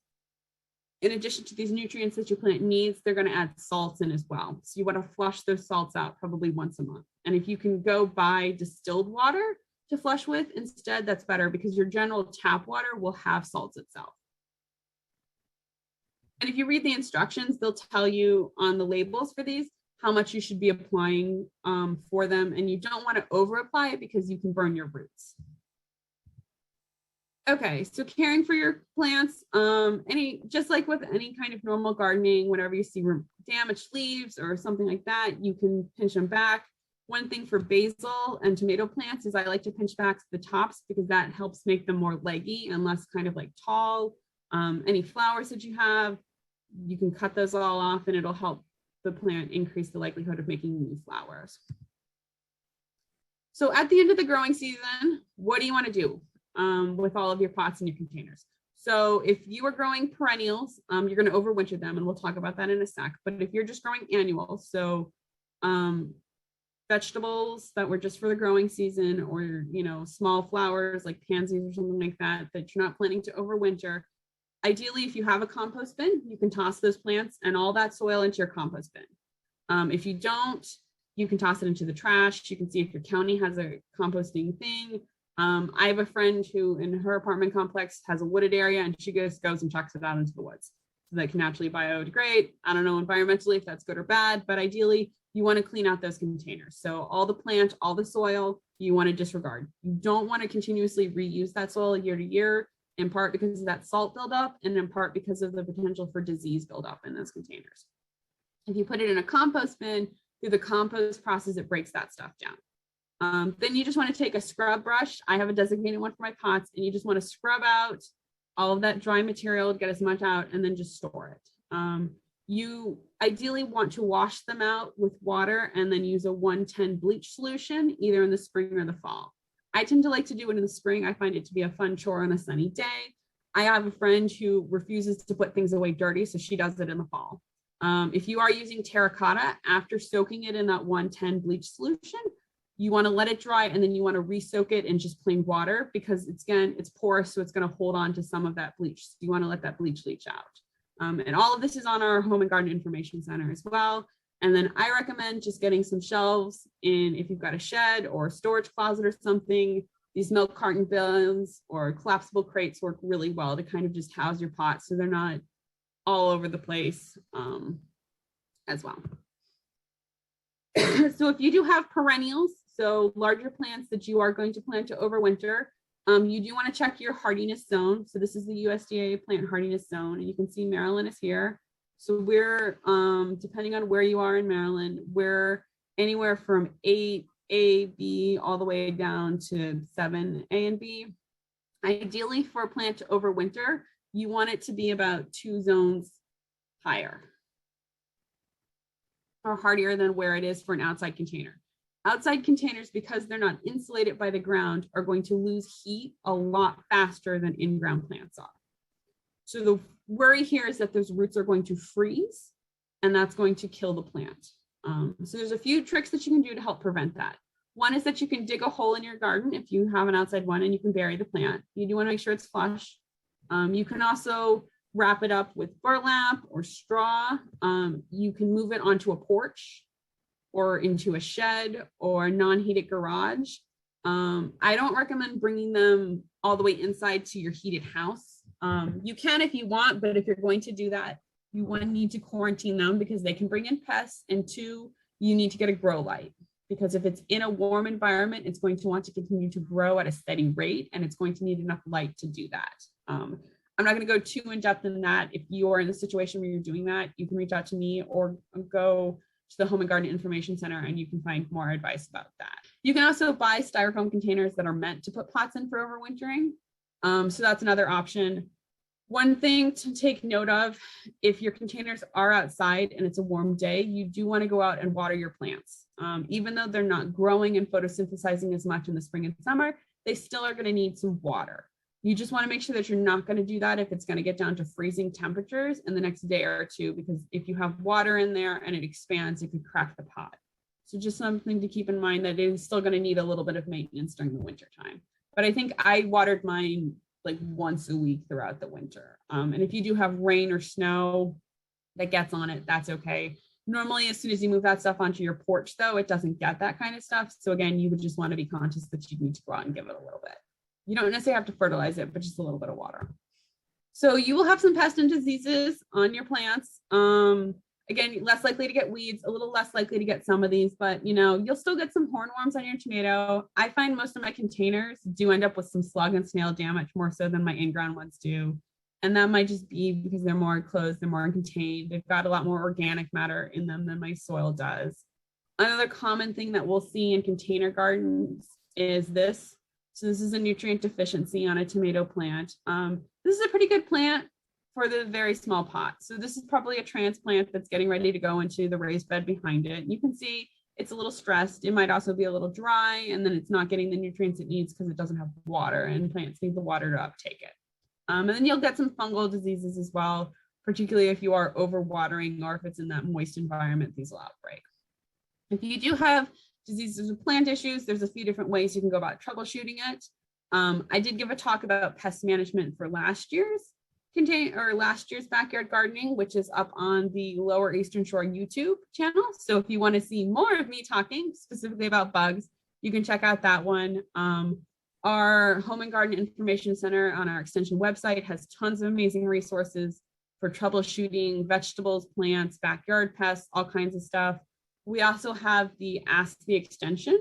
in addition to these nutrients that your plant needs, they're going to add salts in as well. So you want to flush those salts out probably once a month. And if you can go buy distilled water to flush with instead, that's better, because your general tap water will have salts itself. And if you read the instructions, they'll tell you on the labels for these how much you should be applying for them. And you don't want to over apply it because you can burn your roots. Okay, so caring for your plants, just like with any kind of normal gardening, whenever you see damaged leaves or something like that, you can pinch them back. One thing for basil and tomato plants is I like to pinch back the tops because that helps make them more leggy and less kind of like tall. Any flowers that you have, you can cut those all off and it'll help the plant increase the likelihood of making new flowers. So at the end of the growing season, what do you want to do with all of your pots and your containers? So if you are growing perennials, you're going to overwinter them, and we'll talk about that in a sec. But if you're just growing annuals, so vegetables that were just for the growing season, or, you know, small flowers like pansies or something like that, that you're not planning to overwinter, ideally, if you have a compost bin, you can toss those plants and all that soil into your compost bin. If you don't, you can toss it into the trash. You can see if your county has a composting thing. I have a friend who in her apartment complex has a wooded area, and she goes and chucks it out into the woods so that it can naturally biodegrade. I don't know environmentally if that's good or bad, but ideally you want to clean out those containers. So all the plant, all the soil, you want to disregard. You don't want to continuously reuse that soil year to year, in part because of that salt buildup, and in part because of the potential for disease buildup in those containers. If you put it in a compost bin, through the compost process, it breaks that stuff down. Then you just want to take a scrub brush. I have a designated one for my pots, and you just want to scrub out all of that dry material, get as much out, and then just store it. You ideally want to wash them out with water and then use a 110 bleach solution, either in the spring or the fall. I tend to like to do it in the spring. I find it to be a fun chore on a sunny day. I have a friend who refuses to put things away dirty, so she does it in the fall. If you are using terracotta, after soaking it in that 110 bleach solution, you want to let it dry, and then you want to re-soak it in just plain water, because it's porous, so it's going to hold on to some of that bleach. So you want to let that bleach leach out. And all of this is on our Home and Garden Information Center as well. And then I recommend just getting some shelves in, if you've got a shed or a storage closet or something. These milk carton bins or collapsible crates work really well to kind of just house your pots so they're not all over the place as well. So if you do have perennials, so larger plants that you are going to plant to overwinter, you do want to check your hardiness zone. So this is the USDA plant hardiness zone, and you can see Maryland is here. So we're, depending on where you are in Maryland, we're anywhere from 8A, B, all the way down to 7A and B. Ideally, for a plant to overwinter, you want it to be about 2 zones higher or hardier than where it is for an outside container. Outside containers, because they're not insulated by the ground, are going to lose heat a lot faster than in-ground plants are. So the worry here is that those roots are going to freeze, and that's going to kill the plant. So there's a few tricks that you can do to help prevent that. One is that you can dig a hole in your garden if you have an outside one, and you can bury the plant. You do want to make sure it's flush. You can also wrap it up with burlap or straw. You can move it onto a porch or into a shed or a non-heated garage. I don't recommend bringing them all the way inside to your heated house. You can if you want, but if you're going to do that, you one, need to quarantine them because they can bring in pests, and 2, you need to get a grow light, because if it's in a warm environment, it's going to want to continue to grow at a steady rate, and it's going to need enough light to do that. I'm not going to go too in depth in that. If you are in a situation where you're doing that, you can reach out to me or go to the Home and Garden Information Center, and you can find more advice about that. You can also buy styrofoam containers that are meant to put pots in for overwintering. So that's another option. One thing to take note of, if your containers are outside and it's a warm day, you do want to go out and water your plants. Even though they're not growing and photosynthesizing as much in the spring and summer, they still are going to need some water. You just want to make sure that you're not going to do that if it's going to get down to freezing temperatures in the next day or 2, because if you have water in there and it expands, it could crack the pot. So just something to keep in mind, that it is still going to need a little bit of maintenance during the winter time. But I think I watered mine like once a week throughout the winter. And if you do have rain or snow that gets on it, that's okay. Normally, as soon as you move that stuff onto your porch, though, it doesn't get that kind of stuff. So again, you would just want to be conscious that you need to go out and give it a little bit. You don't necessarily have to fertilize it, but just a little bit of water. So you will have some pests and diseases on your plants. Again, less likely to get weeds, a little less likely to get some of these, but you'll still get some hornworms on your tomato. I find most of my containers do end up with some slug and snail damage, more so than my in-ground ones do. And that might just be because they're more enclosed, they're more contained. They've got a lot more organic matter in them than my soil does. Another common thing that we'll see in container gardens is this. So this is a nutrient deficiency on a tomato plant. This is a pretty good plant for the very small pot. So this is probably a transplant that's getting ready to go into the raised bed behind it. You can see it's a little stressed. It might also be a little dry, and then it's not getting the nutrients it needs because it doesn't have water, and plants need the water to uptake it. And then you'll get some fungal diseases as well, particularly if you are overwatering or if it's in that moist environment, these will outbreak. If you do have diseases or plant issues, there's a few different ways you can go about troubleshooting it. I did give a talk about pest management for last year's backyard gardening, which is up on the Lower Eastern Shore YouTube channel. So if you want to see more of me talking specifically about bugs, you can check out that one. Our Home and Garden Information Center on our extension website has tons of amazing resources for troubleshooting vegetables, plants, backyard pests, all kinds of stuff. We also have the Ask the Extension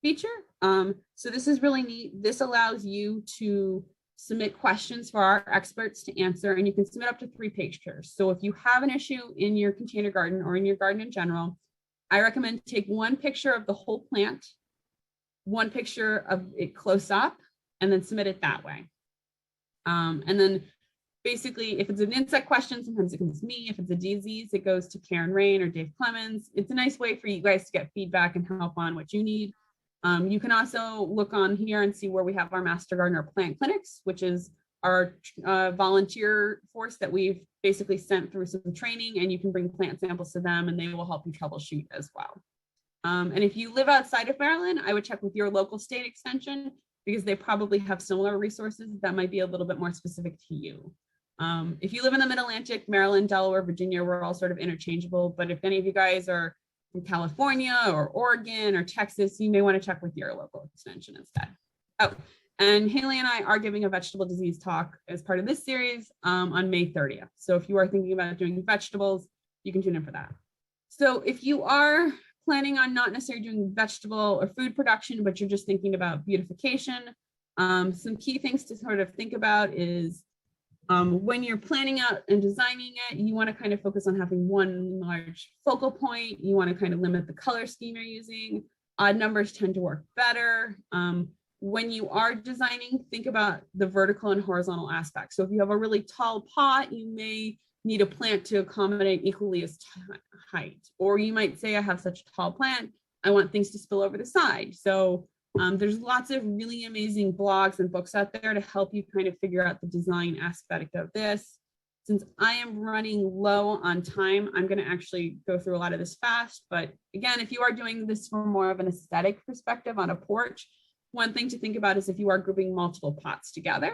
feature. So this is really neat. This allows you to submit questions for our experts to answer, and you can submit up to 3 pictures. So if you have an issue in your container garden or in your garden in general, I recommend take 1 picture of the whole plant, 1 picture of it close up, and then submit it that way. And then basically, if it's an insect question, sometimes it comes to me. If it's a disease, it goes to Karen Rain or Dave Clemens. It's a nice way for you guys to get feedback and help on what you need. You can also look on here and see where we have our Master Gardener plant clinics, which is our volunteer force that we've basically sent through some training, and you can bring plant samples to them and they will help you troubleshoot as well. And if you live outside of Maryland, I would check with your local state extension because they probably have similar resources that might be a little bit more specific to you. If you live in the Mid-Atlantic, Maryland, Delaware, Virginia, we're all sort of interchangeable, but if any of you guys are from California or Oregon or Texas, you may want to check with your local extension instead. Oh, and Haley and I are giving a vegetable disease talk as part of this series on May 30th. So if you are thinking about doing vegetables, you can tune in for that. So if you are planning on not necessarily doing vegetable or food production, but you're just thinking about beautification, some key things to sort of think about is when you're planning out and designing it, you want to kind of focus on having one large focal point. You want to kind of limit the color scheme you're using. Odd numbers tend to work better. When you are designing, think about the vertical and horizontal aspects. So if you have a really tall pot, you may need a plant to accommodate equally as height. Or you might say, I have such a tall plant, I want things to spill over the side. So there's lots of really amazing blogs and books out there to help you kind of figure out the design aspect of this. Since I am running low on time, I'm going to actually go through a lot of this fast. But again, if you are doing this from more of an aesthetic perspective on a porch, one thing to think about is if you are grouping multiple pots together,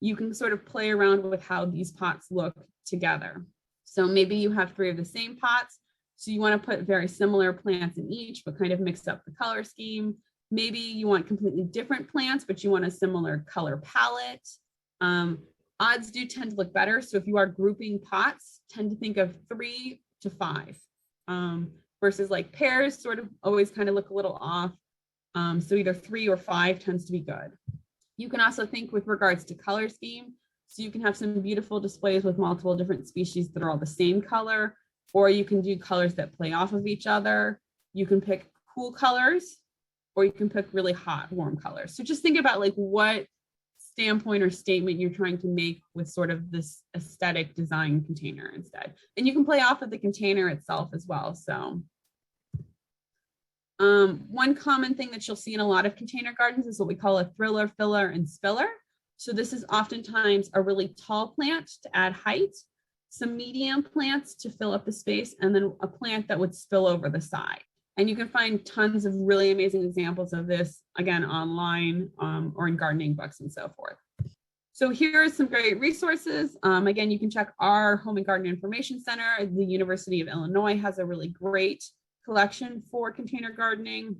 you can sort of play around with how these pots look together. So maybe you have 3 of the same pots. So you want to put very similar plants in each, but kind of mix up the color scheme. Maybe you want completely different plants, but you want a similar color palette. Odds do tend to look better. So if you are grouping pots, tend to think of 3 to 5 versus like pairs sort of always kind of look a little off. So either 3 or 5 tends to be good. You can also think with regards to color scheme. So you can have some beautiful displays with multiple different species that are all the same color, or you can do colors that play off of each other. You can pick cool colors, or you can pick really hot, warm colors. So just think about like what standpoint or statement you're trying to make with sort of this aesthetic design container instead. And you can play off of the container itself as well. So one common thing that you'll see in a lot of container gardens is what we call a thriller, filler, and spiller. So this is oftentimes a really tall plant to add height, some medium plants to fill up the space, and then a plant that would spill over the side. And you can find tons of really amazing examples of this, again, online or in gardening books and so forth. So here are some great resources. Again, you can check our Home and Garden Information Center. The University of Illinois has a really great collection for container gardening.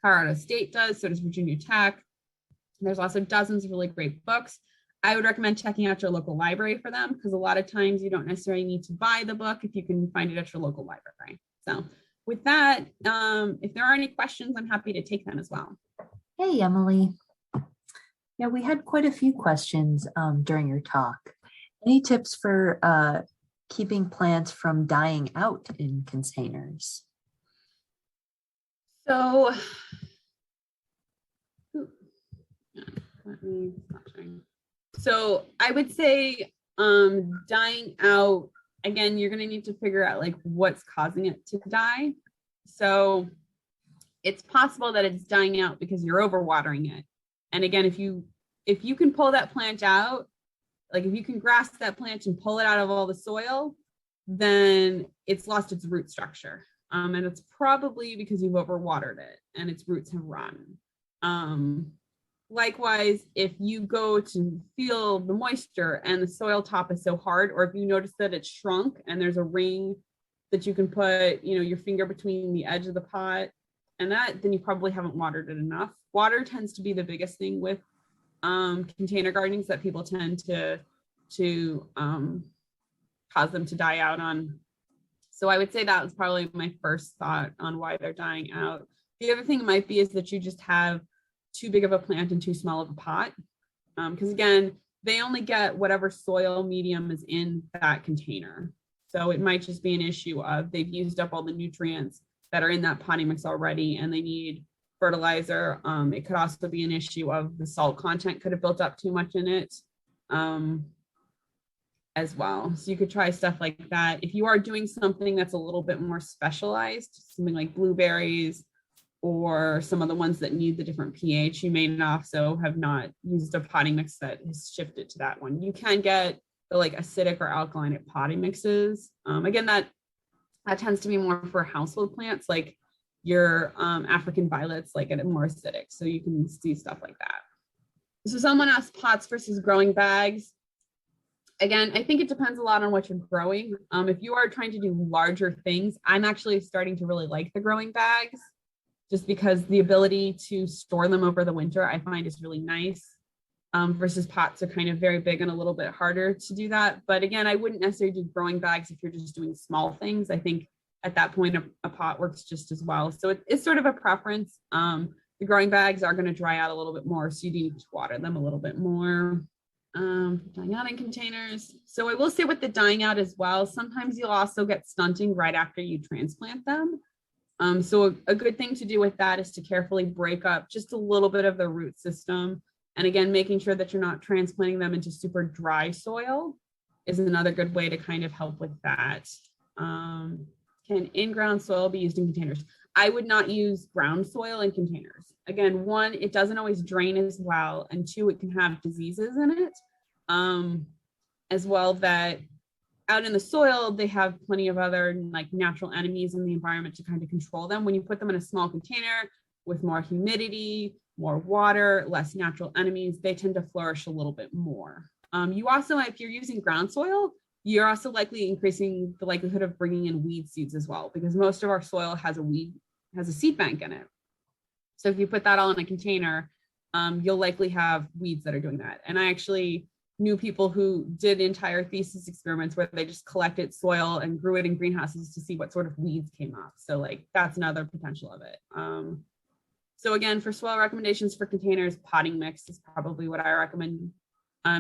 Colorado State does, so does Virginia Tech. There's also dozens of really great books. I would recommend checking out your local library for them because a lot of times you don't necessarily need to buy the book if you can find it at your local library. So with that, if there are any questions, I'm happy to take them as well. Hey, Emily. Yeah, we had quite a few questions during your talk. Any tips for keeping plants from dying out in containers? So, I would say dying out, again, you're going to need to figure out like what's causing it to die. So it's possible that it's dying out because you're overwatering it. And again, if you can pull that plant out, like if you can grasp that plant and pull it out of all the soil, then it's lost its root structure. And it's probably because you've overwatered it and its roots have run. Likewise, if you go to feel the moisture and the soil top is so hard, or if you notice that it's shrunk and there's a ring that you can put, your finger between the edge of the pot and that, then you probably haven't watered it enough. Water tends to be the biggest thing with container gardenings that people tend to cause them to die out on. So I would say that was probably my first thought on why they're dying out. The other thing might be is that you just have too big of a plant and too small of a pot. Because again, they only get whatever soil medium is in that container. So it might just be an issue of they've used up all the nutrients that are in that potting mix already and they need fertilizer. It could also be an issue of the salt content could have built up too much in it as well. So you could try stuff like that. If you are doing something that's a little bit more specialized, something like blueberries or some of the ones that need the different pH, you may also have not used a potting mix that has shifted to that one. You can get the like acidic or alkaline potting mixes. Again, that tends to be more for household plants, like your African violets, like at more acidic. So you can see stuff like that. So someone asked pots versus growing bags. Again, I think it depends a lot on what you're growing. If you are trying to do larger things, I'm actually starting to really like the growing bags, just because the ability to store them over the winter, I find is really nice. Versus pots are kind of very big and a little bit harder to do that. But again, I wouldn't necessarily do growing bags if you're just doing small things. I think at that point, a pot works just as well. So it's sort of a preference. The growing bags are going to dry out a little bit more, so you need to water them a little bit more. Dying out in containers. So I will say with the dying out as well, sometimes you'll also get stunting right after you transplant them. So a good thing to do with that is to carefully break up just a little bit of the root system. And again, making sure that you're not transplanting them into super dry soil is another good way to kind of help with that. Can in-ground soil be used in containers? I would not use ground soil in containers. Again, one, it doesn't always drain as well. And two, it can have diseases in it as well, that out in the soil, they have plenty of other like natural enemies in the environment to kind of control them. When you put them in a small container with more humidity, more water, less natural enemies, they tend to flourish a little bit more. You also, if you're using ground soil, you're also likely increasing the likelihood of bringing in weed seeds as well, because most of our soil has a seed bank in it. So if you put that all in a container, you'll likely have weeds that are doing that. And I actually knew people who did entire thesis experiments where they just collected soil and grew it in greenhouses to see what sort of weeds came up. So like that's another potential of it. So again, for soil recommendations for containers, potting mix is probably what I recommend.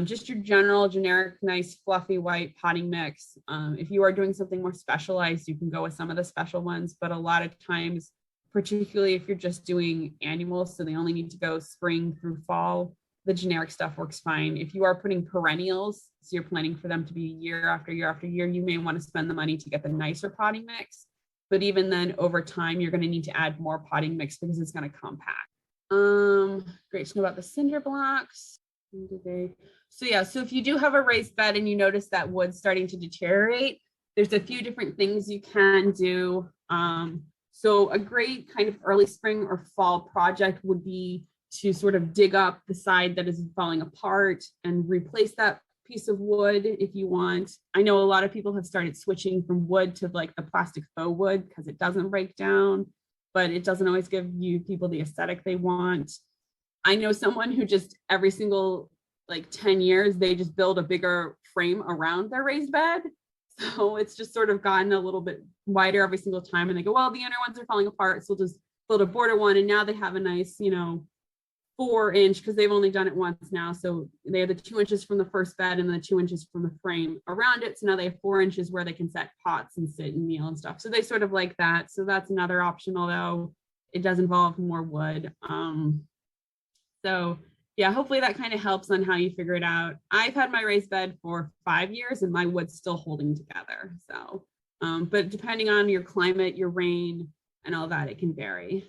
Just your general generic, nice, fluffy white potting mix. If you are doing something more specialized, you can go with some of the special ones, but a lot of times, particularly if you're just doing annuals, so they only need to go spring through fall, the generic stuff works fine. If you are putting perennials, so you're planning for them to be year after year after year, you may want to spend the money to get the nicer potting mix. But even then, over time, you're going to need to add more potting mix because it's going to compact. Great to know about the cinder blocks. So yeah, so if you do have a raised bed and you notice that wood's starting to deteriorate, there's a few different things you can do. So a great kind of early spring or fall project would be to sort of dig up the side that is falling apart and replace that piece of wood if you want. I know a lot of people have started switching from wood to like the plastic faux wood because it doesn't break down, but it doesn't always give you people the aesthetic they want. I know someone who just every single like 10 years, they just build a bigger frame around their raised bed. So it's just sort of gotten a little bit wider every single time. And they go, well, the inner ones are falling apart, so we'll just build a border one. And now they have a nice, 4-inch, because they've only done it once now. So they have the 2 inches from the first bed and the 2 inches from the frame around it. So now they have 4 inches where they can set pots and sit and kneel and stuff. So they sort of like that. So that's another option, although it does involve more wood. So yeah, hopefully that kind of helps on how you figure it out. I've had my raised bed for 5 years and my wood's still holding together. So, but depending on your climate, your rain and all that, it can vary.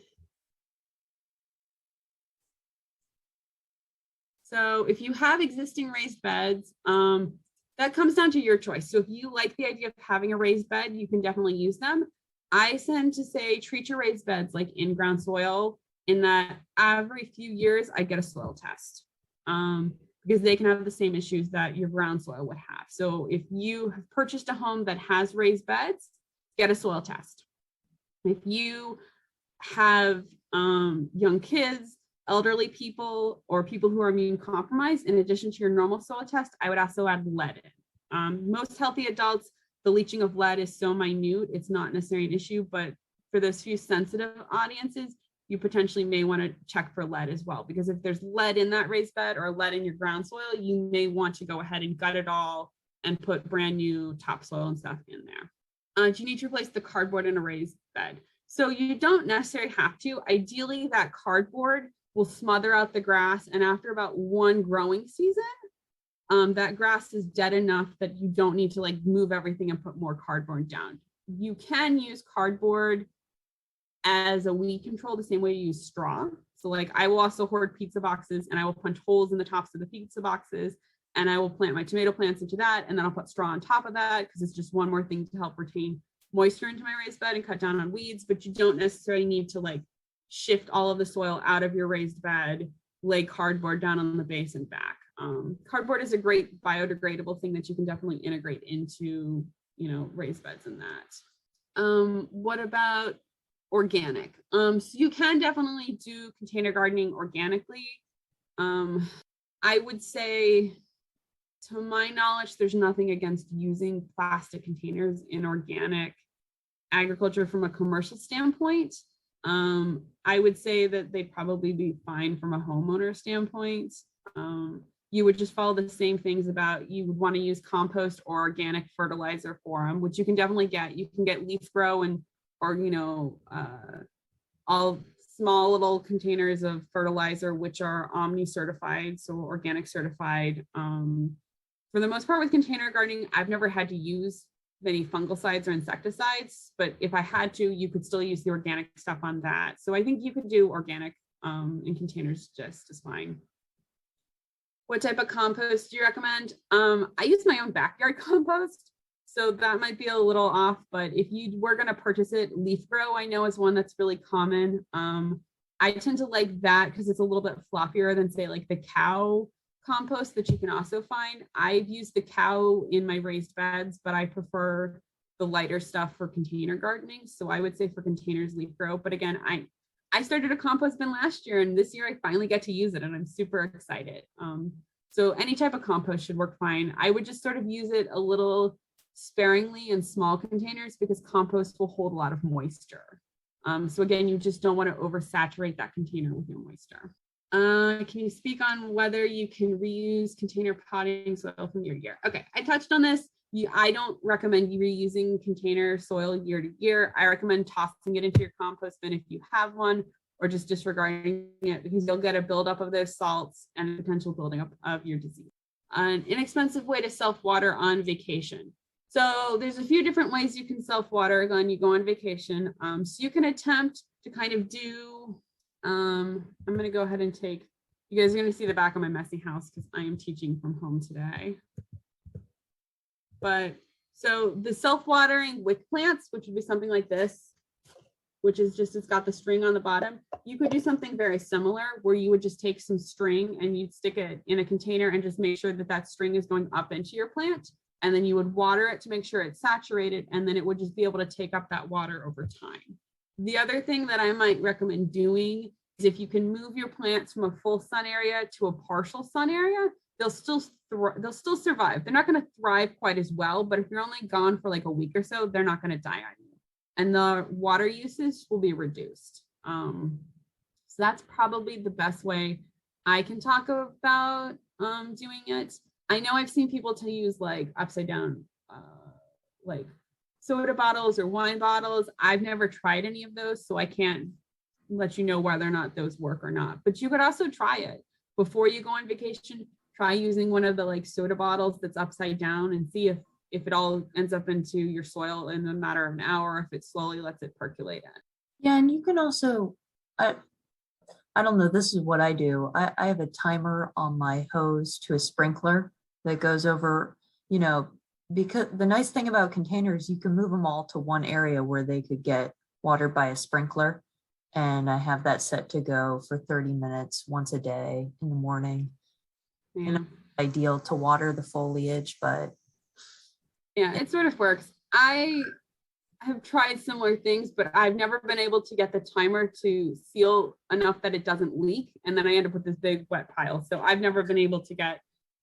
So if you have existing raised beds, that comes down to your choice. So if you like the idea of having a raised bed, you can definitely use them. I tend to say treat your raised beds like in-ground soil, in that every few years I get a soil test, because they can have the same issues that your ground soil would have. So if you have purchased a home that has raised beds, get a soil test. If you have young kids, elderly people, or people who are immune compromised, in addition to your normal soil test, I would also add lead in. Most healthy adults, the leaching of lead is so minute, it's not necessarily an issue, but for those few sensitive audiences, you potentially may want to check for lead as well, because if there's lead in that raised bed or lead in your ground soil, you may want to go ahead and gut it all and put brand new topsoil and stuff in there. Do you need to replace the cardboard in a raised bed? So you don't necessarily have to. Ideally, that cardboard will smother out the grass, and after about one growing season, that grass is dead enough that you don't need to like move everything and put more cardboard down. You can use cardboard as a weed control the same way you use straw. So like I will also hoard pizza boxes, and I will punch holes in the tops of the pizza boxes, and I will plant my tomato plants into that, and then I'll put straw on top of that because it's just one more thing to help retain moisture into my raised bed and cut down on weeds. But you don't necessarily need to like shift all of the soil out of your raised bed, lay cardboard down on the base and back. Cardboard is a great biodegradable thing that you can definitely integrate into, raised beds and that. What about organic? So you can definitely do container gardening organically. I would say, to my knowledge, there's nothing against using plastic containers in organic agriculture from a commercial standpoint. I would say that they'd probably be fine from a homeowner standpoint. You would just follow the same things about, you would want to use compost or organic fertilizer for them, which you can definitely get. You can get leaf grow all small little containers of fertilizer, which are Omni certified, so organic certified. For the most part with container gardening, I've never had to use many fungicides or insecticides, but if I had to, you could still use the organic stuff on that. So I think you could do organic in containers just as fine. What type of compost do you recommend? I use my own backyard compost, so that might be a little off, but if you were going to purchase it, leaf grow I know is one that's really common. I tend to like that because it's a little bit floppier than say like the cow compost that you can also find. I've used the cow in my raised beds, but I prefer the lighter stuff for container gardening. So I would say for containers, leaf grow. But again, I started a compost bin last year, and this year I finally get to use it, and I'm super excited. So any type of compost should work fine. I would just sort of use it a little sparingly in small containers because compost will hold a lot of moisture. So again, you just don't want to oversaturate that container with your moisture. Can you speak on whether you can reuse container potting soil from year to year? Okay, I touched on this. I don't recommend reusing container soil year to year. I recommend tossing it into your compost bin if you have one, or just disregarding it, because you'll get a buildup of those salts and potential building up of your disease. An inexpensive way to self-water on vacation. So there's a few different ways you can self-water when you go on vacation. So you can attempt to kind of do, I'm going to go ahead and take, you guys are going to see the back of my messy house because I am teaching from home today. But so the self-watering with plants, which would be something like this, which is just, it's got the string on the bottom. You could do something very similar where you would just take some string and you'd stick it in a container and just make sure that that string is going up into your plant. And then you would water it to make sure it's saturated, and then it would just be able to take up that water over time. The other thing that I might recommend doing is if you can move your plants from a full sun area to a partial sun area, they'll still survive. They're not going to thrive quite as well, but if you're only gone for like a week or so, they're not going to die on you. And the water usage will be reduced. So that's probably the best way I can talk about doing it. I know I've seen people to use like upside down, like soda bottles or wine bottles. I've never tried any of those, so I can't let you know whether or not those work or not. But you could also try it before you go on vacation. Try using one of the like soda bottles that's upside down and see if it all ends up into your soil in a matter of an hour, if it slowly lets it percolate in. Yeah, and you can also, I don't know, this is what I do. I have a timer on my hose to a sprinkler that goes over, because the nice thing about containers, you can move them all to one area where they could get watered by a sprinkler. And I have that set to go for 30 minutes once a day in the morning. Yeah. And ideal to water the foliage, but Yeah, it sort of works. I have tried similar things, but I've never been able to get the timer to seal enough that it doesn't leak. And then I end up with this big wet pile. So I've never been able to get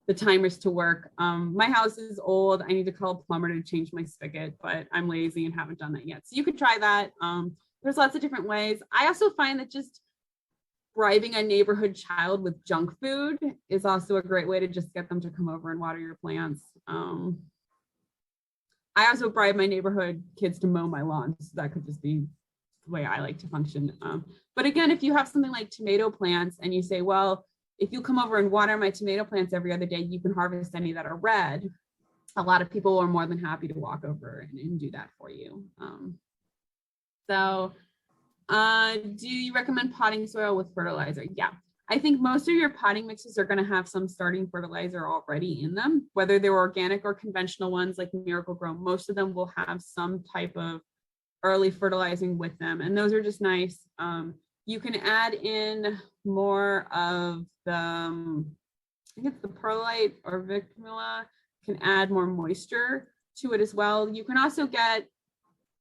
the timers to work. My house is old. I need to call a plumber to change my spigot, but I'm lazy and haven't done that yet. So you could try that. There's lots of different ways. I also find that just bribing a neighborhood child with junk food is also a great way to just get them to come over and water your plants. I also bribe my neighborhood kids to mow my lawn. So that could just be the way I like to function. But again, if you have something like tomato plants and you say, well, if you come over and water my tomato plants every other day, you can harvest any that are red. A lot of people are more than happy to walk over and do that for you. Do you recommend potting soil with fertilizer? Yeah. I think most of your potting mixes are going to have some starting fertilizer already in them, whether they're organic or conventional ones like Miracle-Gro. Most of them will have some type of early fertilizing with them, and those are just nice. You can add in more of the, I think it's the perlite or vicmula, can add more moisture to it as well. You can also get,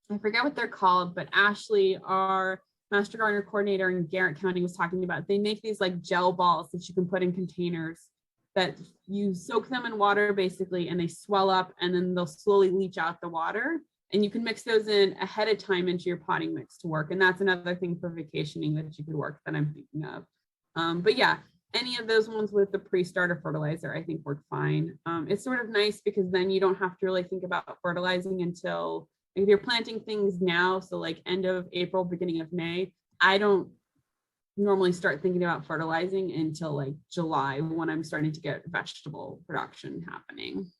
I forget what they're called, but Ashley, our Master Gardener Coordinator in Garrett County, was talking about, they make these like gel balls that you can put in containers that you soak them in water basically, and they swell up and then they'll slowly leach out the water. And you can mix those in ahead of time into your potting mix to work. And that's another thing for vacationing that you could work that I'm thinking of. But yeah, any of those ones with the pre-starter fertilizer, I think work fine. It's sort of nice because then you don't have to really think about fertilizing until, if you're planting things now, so like end of April, beginning of May, I don't normally start thinking about fertilizing until like July, when I'm starting to get vegetable production happening.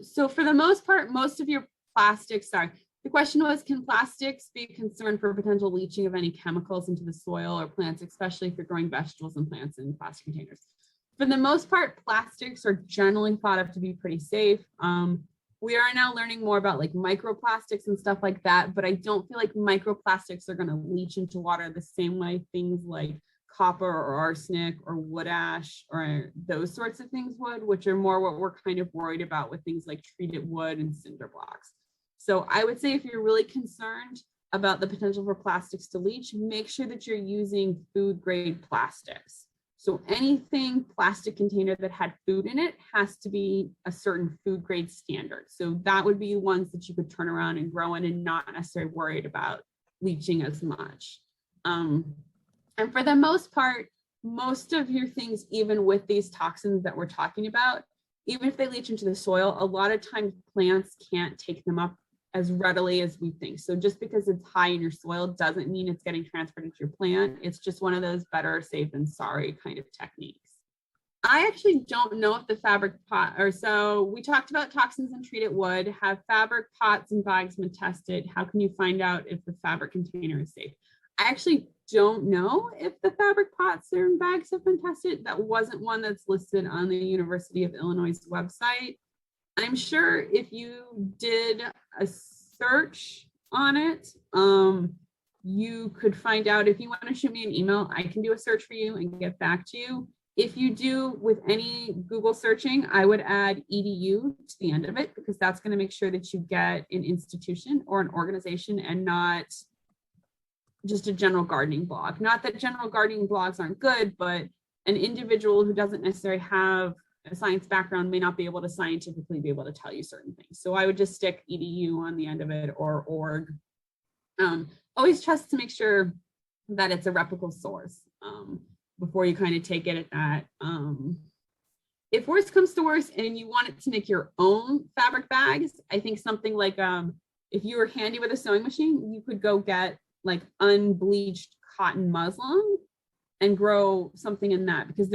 So for the most part, most of your plastics, the question was, can plastics be a concern for potential leaching of any chemicals into the soil or plants, especially if you're growing vegetables and plants in plastic containers? For the most part, plastics are generally thought of to be pretty safe. We are now learning more about like microplastics and stuff like that, but I don't feel like microplastics are going to leach into water the same way things like copper or arsenic or wood ash or those sorts of things would, which are more what we're kind of worried about with things like treated wood and cinder blocks. So I would say if you're really concerned about the potential for plastics to leach, make sure that you're using food grade plastics. So anything plastic container that had food in it has to be a certain food grade standard. So that would be ones that you could turn around and grow in and not necessarily worried about leaching as much. And for the most part, most of your things, even with these toxins that we're talking about, even if they leach into the soil, a lot of times plants can't take them up as readily as we think. So just because it's high in your soil doesn't mean it's getting transferred into your plant. It's just one of those better safe than sorry kind of techniques. I actually don't know if the fabric pot, or so we talked about toxins in treated wood. Have fabric pots and bags been tested? How can you find out if the fabric container is safe? I actually don't know if the fabric pots and bags have been tested. That wasn't one that's listed on the University of Illinois website. I'm sure if you did a search on it, you could find out. If you want to shoot me an email, I can do a search for you and get back to you. If you do with any Google searching, I would add edu to the end of it, because that's going to make sure that you get an institution or an organization and not just a general gardening blog. Not that general gardening blogs aren't good, but an individual who doesn't necessarily have a science background may not be able to scientifically be able to tell you certain things. So I would just stick edu on the end of it, or org. Always trust to make sure that it's a reputable source before you kind of take it at that. If worst comes to worst and you want it to make your own fabric bags, I think something like, if you were handy with a sewing machine, you could go get like unbleached cotton muslin and grow something in that, because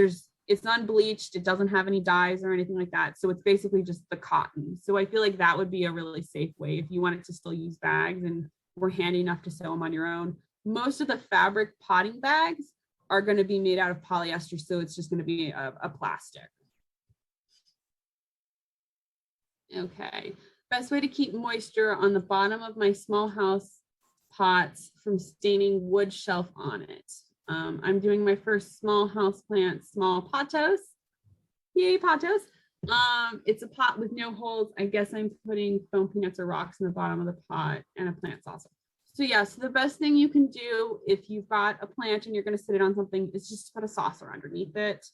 it's unbleached, it doesn't have any dyes or anything like that. So it's basically just the cotton. So I feel like that would be a really safe way if you wanted to still use bags and were handy enough to sew them on your own. Most of the fabric potting bags are going to be made out of polyester, so it's just going to be a plastic. Okay. Best way to keep moisture on the bottom of my small house pots from staining wood shelf on it. I'm doing my first small house plant, small potos. Yay, potos. It's a pot with no holes. I guess I'm putting foam peanuts or rocks in the bottom of the pot and a plant saucer. So yeah, so the best thing you can do if you've got a plant and you're going to sit it on something is just put a saucer underneath it.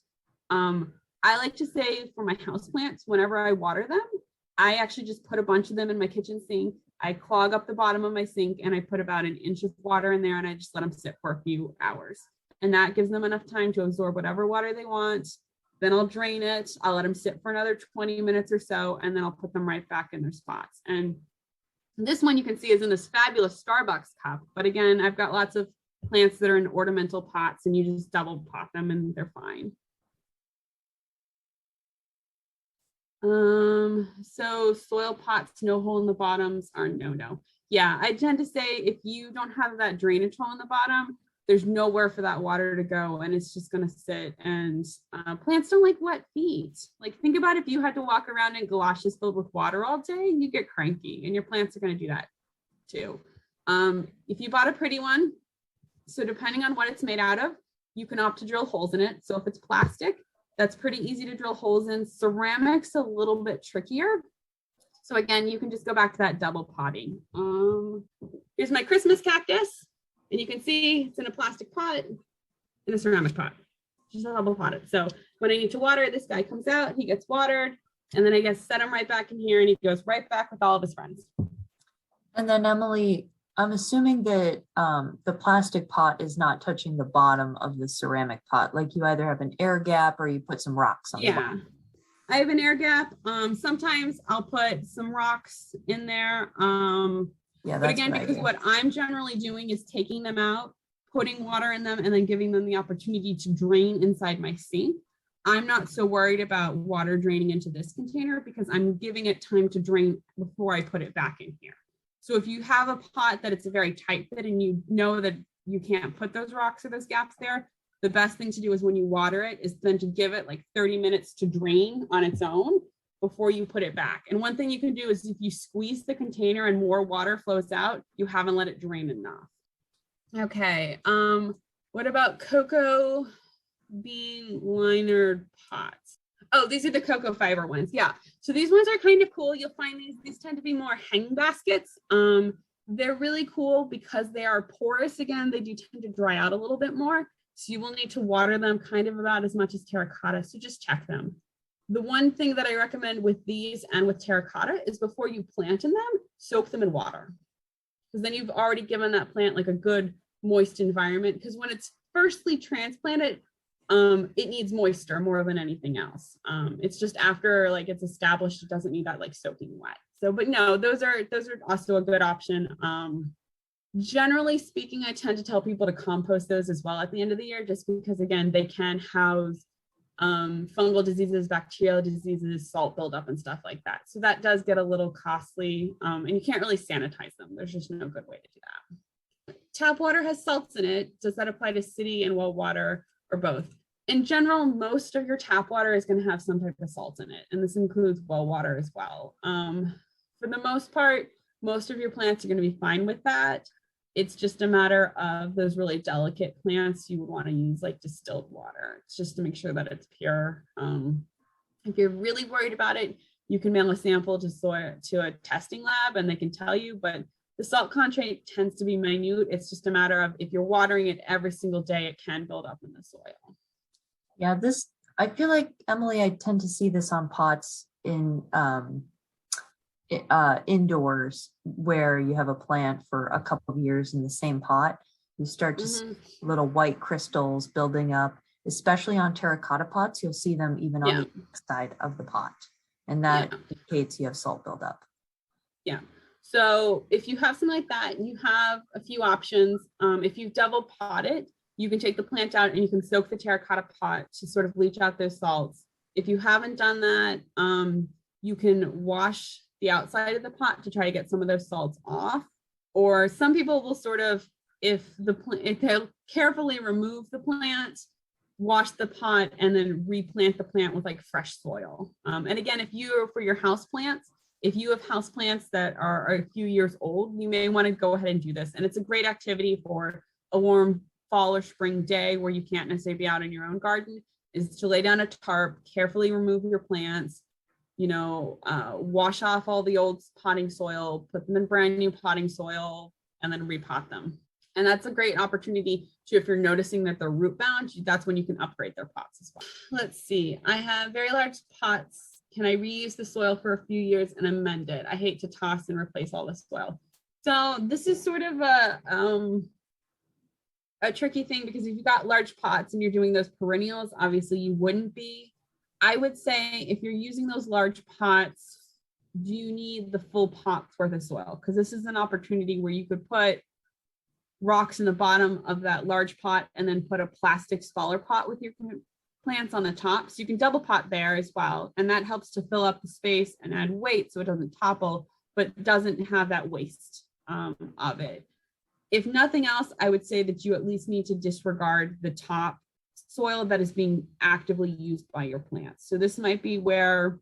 I like to say for my house plants, whenever I water them, I actually just put a bunch of them in my kitchen sink. I clog up the bottom of my sink and I put about an inch of water in there and I just let them sit for a few hours. And that gives them enough time to absorb whatever water they want. Then I'll drain it. I'll let them sit for another 20 minutes or so, and then I'll put them right back in their spots. And this one you can see is in this fabulous Starbucks cup. But again, I've got lots of plants that are in ornamental pots and you just double pot them and they're fine. So soil pots, no hole in the bottoms are no. Yeah, I tend to say if you don't have that drainage hole in the bottom, there's nowhere for that water to go and it's just going to sit. And plants don't like wet feet. Like think about if you had to walk around in galoshes filled with water all day, you get cranky and your plants are going to do that too. If you bought a pretty one, so depending on what it's made out of, you can opt to drill holes in it. So if it's plastic, that's pretty easy to drill holes in. Ceramic's a little bit trickier. So again, you can just go back to that double potting. Here's my Christmas cactus. And you can see it's in a plastic pot, in a ceramic pot, just double potted. So when I need to water, this guy comes out, he gets watered, and then I guess set him right back in here and he goes right back with all of his friends. And then Emily, I'm assuming that the plastic pot is not touching the bottom of the ceramic pot. Like you either have an air gap or you put some rocks on the bottom. I have an air gap. Sometimes I'll put some rocks in there. Yeah, but again, because what I'm generally doing is taking them out, putting water in them, and then giving them the opportunity to drain inside my sink. I'm not so worried about water draining into this container because I'm giving it time to drain before I put it back in here. So if you have a pot that it's a very tight fit and you know that you can't put those rocks or those gaps there, the best thing to do is when you water it is then to give it like 30 minutes to drain on its own before you put it back. And one thing you can do is if you squeeze the container and more water flows out, you haven't let it drain enough. Okay, what about cocoa bean liner pots? Oh, these are the cocoa fiber ones. Yeah, so these ones are kind of cool. You'll find these tend to be more hang baskets. They're really cool because they are porous. Again, they do tend to dry out a little bit more. So you will need to water them kind of about as much as terracotta. So just check them. The one thing that I recommend with these and with terracotta is before you plant in them, soak them in water. Because then you've already given that plant like a good moist environment. Because when it's firstly transplanted, it needs moisture more than anything else. It's just after like it's established, it doesn't need that like soaking wet. So, but no, those are also a good option. Generally speaking, I tend to tell people to compost those as well at the end of the year, just because again, they can house fungal diseases, bacterial diseases, salt buildup and stuff like that. So that does get a little costly and you can't really sanitize them. There's just no good way to do that. Tap water has salts in it. Does that apply to city and well water or both? In general, most of your tap water is going to have some type of salt in it. And this includes well water as well. For the most part, most of your plants are going to be fine with that. It's just a matter of those really delicate plants, you would want to use like distilled water. It's just to make sure that it's pure. If you're really worried about it, you can mail a sample to a testing lab and they can tell you, but the salt content tends to be minute. It's just a matter of if you're watering it every single day, it can build up in the soil. Yeah, I feel like, Emily, I tend to see this on pots in indoors where you have a plant for a couple of years in the same pot. You start to see little white crystals building up, especially on terracotta pots. You'll see them even on the side of the pot. And that indicates you have salt buildup. Yeah. So if you have something like that, you have a few options. If you double pot it, you can take the plant out and you can soak the terracotta pot to sort of leach out those salts. If you haven't done that, you can wash the outside of the pot to try to get some of those salts off. Or some people will sort of, if they'll carefully remove the plant, wash the pot, and then replant the plant with like fresh soil. And again, if you're for your house plants, if you have houseplants that are a few years old, you may want to go ahead and do this. And it's a great activity for a warm fall or spring day where you can't necessarily be out in your own garden, is to lay down a tarp, carefully remove your plants, wash off all the old potting soil, put them in brand new potting soil, and then repot them. And that's a great opportunity to, if you're noticing that they're root bound, that's when you can upgrade their pots as well. Let's see, I have very large pots. Can I reuse the soil for a few years and amend it? I hate to toss and replace all the soil. So this is sort of a tricky thing, because if you've got large pots and you're doing those perennials, obviously you wouldn't be. I would say if you're using those large pots, do you need the full pot's worth of soil? Because this is an opportunity where you could put rocks in the bottom of that large pot and then put a plastic smaller pot with your plants on the top. So you can double pot there as well. And that helps to fill up the space and add weight so it doesn't topple, but doesn't have that waste of it. If nothing else, I would say that you at least need to disregard the top soil that is being actively used by your plants. So this might be where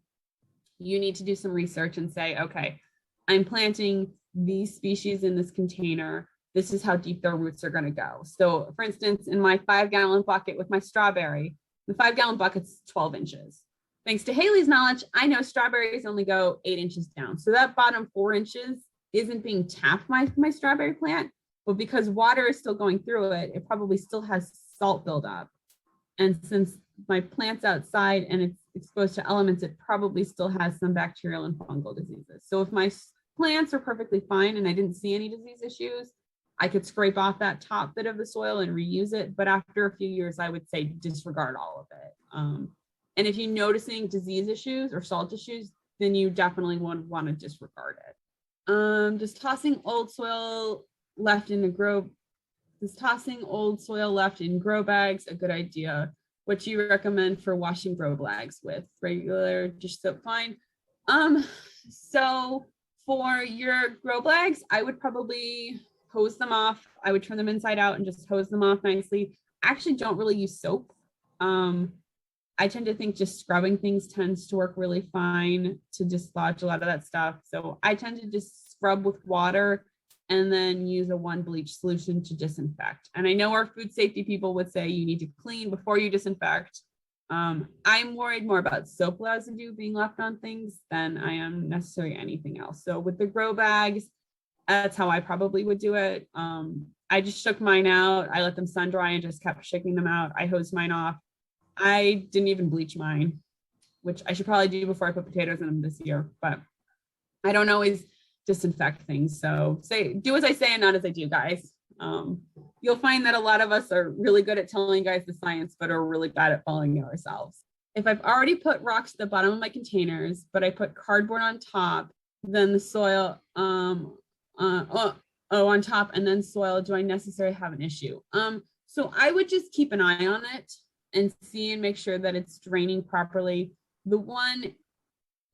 you need to do some research and say, okay, I'm planting these species in this container. This is how deep their roots are going to go. So for instance, in my 5-gallon bucket with my strawberry, the 5-gallon bucket's 12 inches. Thanks to Haley's knowledge, I know strawberries only go 8 inches down. So that bottom 4 inches isn't being tapped by my strawberry plant, but because water is still going through it, it probably still has salt buildup. And since my plant's outside and it's exposed to elements, it probably still has some bacterial and fungal diseases. So if my plants are perfectly fine and I didn't see any disease issues, I could scrape off that top bit of the soil and reuse it. But after a few years, I would say disregard all of it. And if you're noticing disease issues or salt issues, then you definitely want to disregard it. Just tossing old soil left in grow bags a good idea? What do you recommend for washing grow bags with? Regular dish soap fine? So for your grow bags, I would probably hose them off. I would turn them inside out and just hose them off nicely. I actually don't really use soap. I tend to think just scrubbing things tends to work really fine to dislodge a lot of that stuff. So I tend to just scrub with water and then use a 1 bleach solution to disinfect. And I know our food safety people would say you need to clean before you disinfect. I'm worried more about soap residue being left on things than I am necessarily anything else. So with the grow bags, that's how I probably would do it. I just shook mine out. I let them sun dry and just kept shaking them out. I hosed mine off. I didn't even bleach mine, which I should probably do before I put potatoes in them this year, but I don't always disinfect things. So do as I say and not as I do, guys. You'll find that a lot of us are really good at telling you guys the science, but are really bad at following it ourselves. If I've already put rocks at the bottom of my containers, but I put cardboard on top, then the soil on top and then soil, do I necessarily have an issue? So I would just keep an eye on it and see and make sure that it's draining properly. The one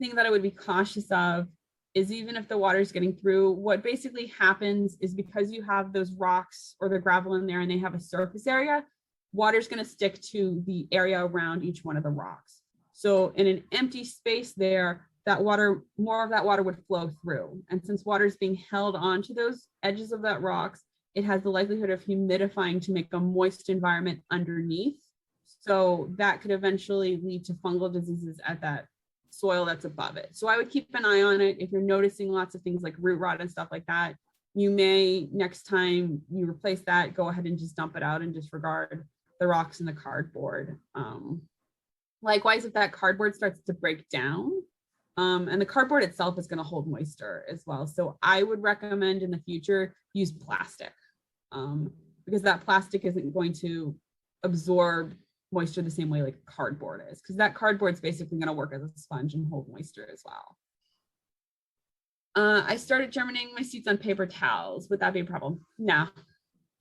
thing that I would be cautious of is even if the water is getting through, what basically happens is because you have those rocks or the gravel in there and they have a surface area, water is going to stick to the area around each one of the rocks. So in an empty space there, more of that water would flow through. And since water is being held onto those edges of that rocks, it has the likelihood of humidifying to make a moist environment underneath. So that could eventually lead to fungal diseases at that soil that's above it. So I would keep an eye on it. If you're noticing lots of things like root rot and stuff like that, you may, next time you replace that, go ahead and just dump it out and disregard the rocks and the cardboard. Likewise, if that cardboard starts to break down, and the cardboard itself is going to hold moisture as well. So I would recommend in the future, use plastic, because that plastic isn't going to absorb moisture the same way like cardboard is, because that cardboard is basically going to work as a sponge and hold moisture as well. I started germinating my seeds on paper towels. Would that be a problem? No.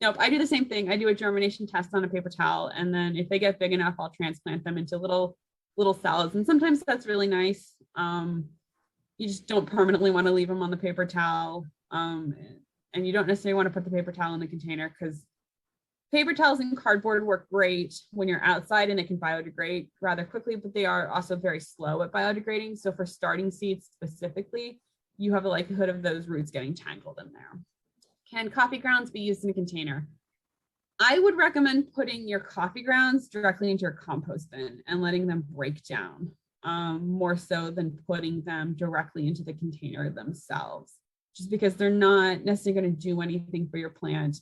Nope. I do the same thing. I do a germination test on a paper towel, and then if they get big enough, I'll transplant them into little cells. And sometimes that's really nice. You just don't permanently want to leave them on the paper towel. And you don't necessarily want to put the paper towel in the container because Paper towels and cardboard work great when you're outside and they can biodegrade rather quickly, but they are also very slow at biodegrading. So for starting seeds specifically, you have a likelihood of those roots getting tangled in there. Can coffee grounds be used in a container? I would recommend putting your coffee grounds directly into your compost bin and letting them break down, more so than putting them directly into the container themselves, just because they're not necessarily going to do anything for your plant,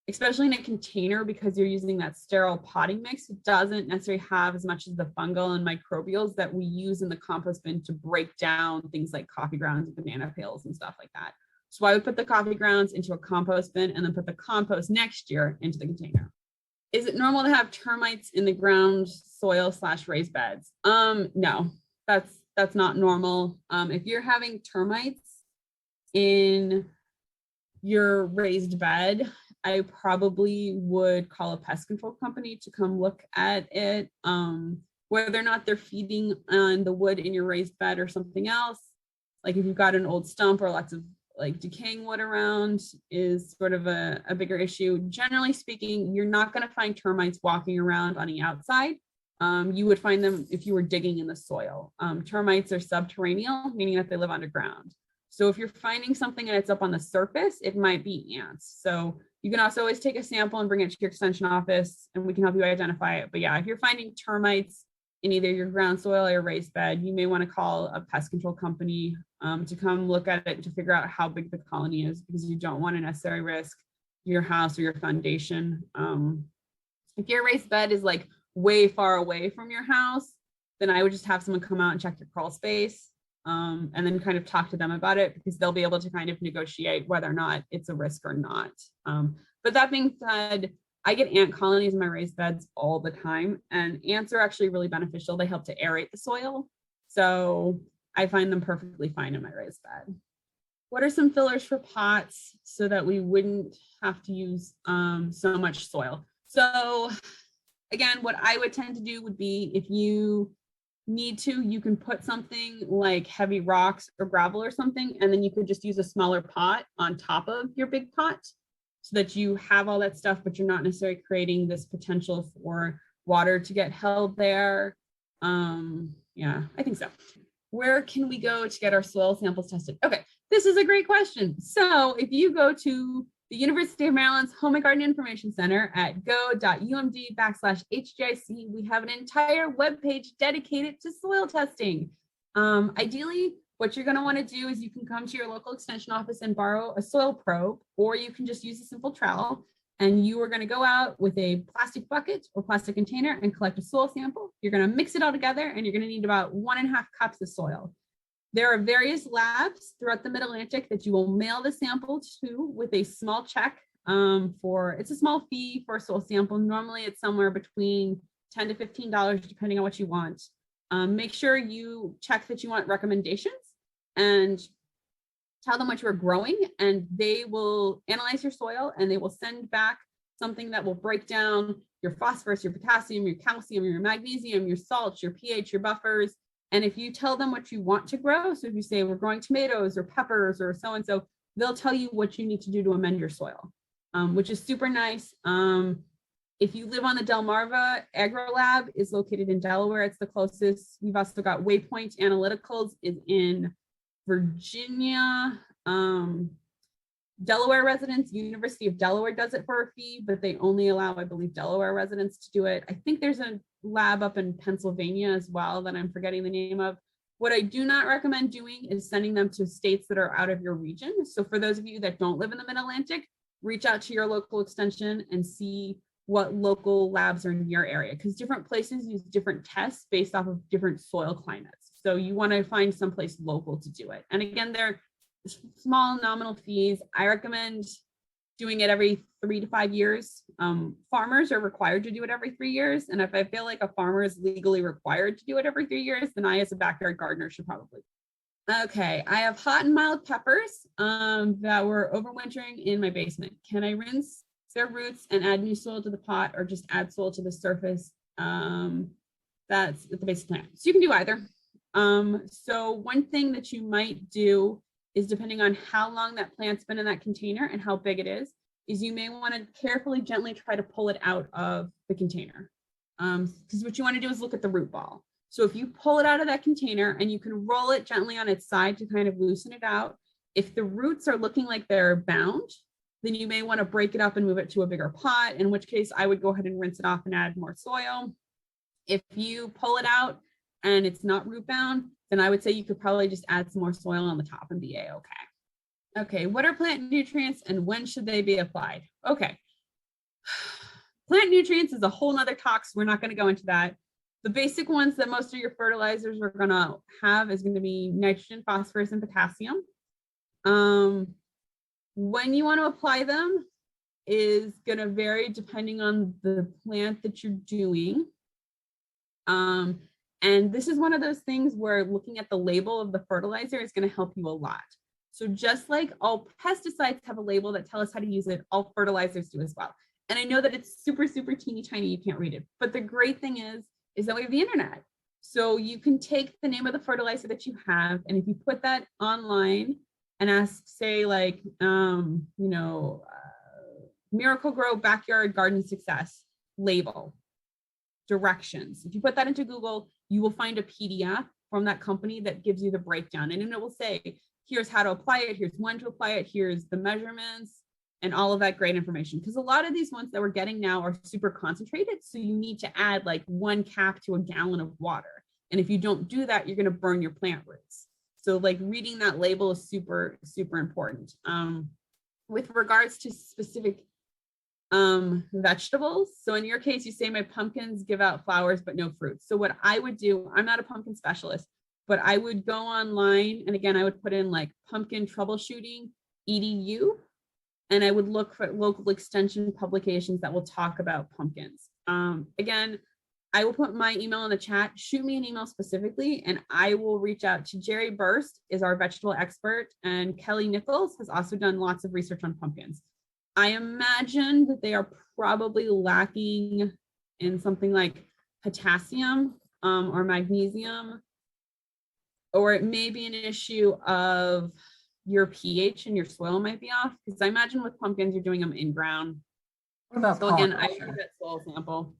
especially in a container, because you're using that sterile potting mix. It doesn't necessarily have as much of the fungal and microbials that we use in the compost bin to break down things like coffee grounds and banana peels and stuff like that. So I would put the coffee grounds into a compost bin and then put the compost next year into the container. Is it normal to have termites in the ground soil / raised beds? No, that's not normal. If you're having termites in your raised bed, I probably would call a pest control company to come look at it. Whether or not they're feeding on the wood in your raised bed or something else, like if you've got an old stump or lots of like decaying wood around, is sort of a bigger issue. Generally speaking, you're not going to find termites walking around on the outside. You would find them if you were digging in the soil. Termites are subterranean, meaning that they live underground. So if you're finding something and it's up on the surface, it might be ants. So you can also always take a sample and bring it to your extension office and we can help you identify it. But yeah, if you're finding termites in either your ground soil or your raised bed, you may want to call a pest control company to come look at it to figure out how big the colony is, because you don't want to necessarily risk your house or your foundation. If your raised bed is like way far away from your house, then I would just have someone come out and check your crawl space, and then kind of talk to them about it, because they'll be able to kind of negotiate whether or not it's a risk or not. But that being said, I get ant colonies in my raised beds all the time, and ants are actually really beneficial. They help to aerate the soil. So I find them perfectly fine in my raised bed. What are some fillers for pots so that we wouldn't have to use so much soil? So again, what I would tend to do would be, if you need to, you can put something like heavy rocks or gravel or something, and then you could just use a smaller pot on top of your big pot so that you have all that stuff, but you're not necessarily creating this potential for water to get held there. Yeah, I think so. Where can we go to get our soil samples tested? Okay, this is a great question. So if you go to the University of Maryland's Home and Garden Information Center at go.umd/HGIC, we have an entire webpage dedicated to soil testing. Ideally, what you're going to want to do is you can come to your local extension office and borrow a soil probe, or you can just use a simple trowel. And you are going to go out with a plastic bucket or plastic container and collect a soil sample. You're going to mix it all together, and you're going to need about 1.5 cups of soil. There are various labs throughout the Mid-Atlantic that you will mail the sample to with a small check it's a small fee for a soil sample. Normally it's somewhere between $10 to $15, depending on what you want. Make sure you check that you want recommendations and tell them what you are growing, and they will analyze your soil and they will send back something that will break down your phosphorus, your potassium, your calcium, your magnesium, your salts, your pH, your buffers. And if you tell them what you want to grow, so if you say we're growing tomatoes or peppers or so-and-so, they'll tell you what you need to do to amend your soil, which is super nice. If you live on the Delmarva, AgriLab is located in Delaware. It's the closest. We've also got Waypoint Analyticals is in Virginia. Delaware residents, University of Delaware does it for a fee, but they only allow, I believe, Delaware residents to do it. I think there's a lab up in Pennsylvania as well that I'm forgetting the name of. What I do not recommend doing is sending them to states that are out of your region. So for those of you that don't live in the Mid-Atlantic, reach out to your local extension and see what local labs are in your area, because different places use different tests based off of different soil climates. So you want to find someplace local to do it. And again, they're small nominal fees. I recommend doing it every 3 to 5 years. Farmers are required to do it every 3 years. And if I feel like a farmer is legally required to do it every 3 years, then I, as a backyard gardener, should probably. Okay, I have hot and mild peppers that were overwintering in my basement. Can I rinse their roots and add new soil to the pot, or just add soil to the surface that's at the base of the plant? So you can do either. So one thing that you might do is, depending on how long that plant's been in that container and how big it is, is you may want to carefully, gently try to pull it out of the container. Because what you want to do is look at the root ball. So if you pull it out of that container and you can roll it gently on its side to kind of loosen it out, if the roots are looking like they're bound, then you may want to break it up and move it to a bigger pot, in which case I would go ahead and rinse it off and add more soil. If you pull it out and it's not root bound, then I would say you could probably just add some more soil on the top and be a-okay. Okay, what are plant nutrients and when should they be applied? Okay, plant nutrients is a whole nother talk, so we're not going to go into that. The basic ones that most of your fertilizers are going to have is going to be nitrogen, phosphorus, and potassium. When you want to apply them is going to vary depending on the plant that you're doing. And this is one of those things where looking at the label of the fertilizer is going to help you a lot. So just like all pesticides have a label that tell us how to use it, all fertilizers do as well. And I know that it's super, super teeny tiny, you can't read it. But the great thing is that we have the internet. So you can take the name of the fertilizer that you have, and if you put that online and ask, say, like, Miracle Grow Backyard Garden Success label, directions. If you put that into Google, you will find a PDF from that company that gives you the breakdown. And it will say, here's how to apply it, here's when to apply it, here's the measurements, and all of that great information. Because a lot of these ones that we're getting now are super concentrated. So you need to add like 1 cap to a gallon of water. And if you don't do that, you're going to burn your plant roots. So like reading that label is super, super important. With regards to specific vegetables. So in your case, you say my pumpkins give out flowers, but no fruits. So what I would do, I'm not a pumpkin specialist, but I would go online. And again, I would put in like pumpkin troubleshooting edu, and I would look for local extension publications that will talk about pumpkins. Again, I will put my email in the chat. Shoot me an email specifically, and I will reach out to Jerry Burst, is our vegetable expert, and Kelly Nichols has also done lots of research on pumpkins. I imagine that they are probably lacking in something like potassium or magnesium, or it may be an issue of your pH and your soil might be off, because I imagine with pumpkins, you're doing them in ground. What about so again, I do that soil sample,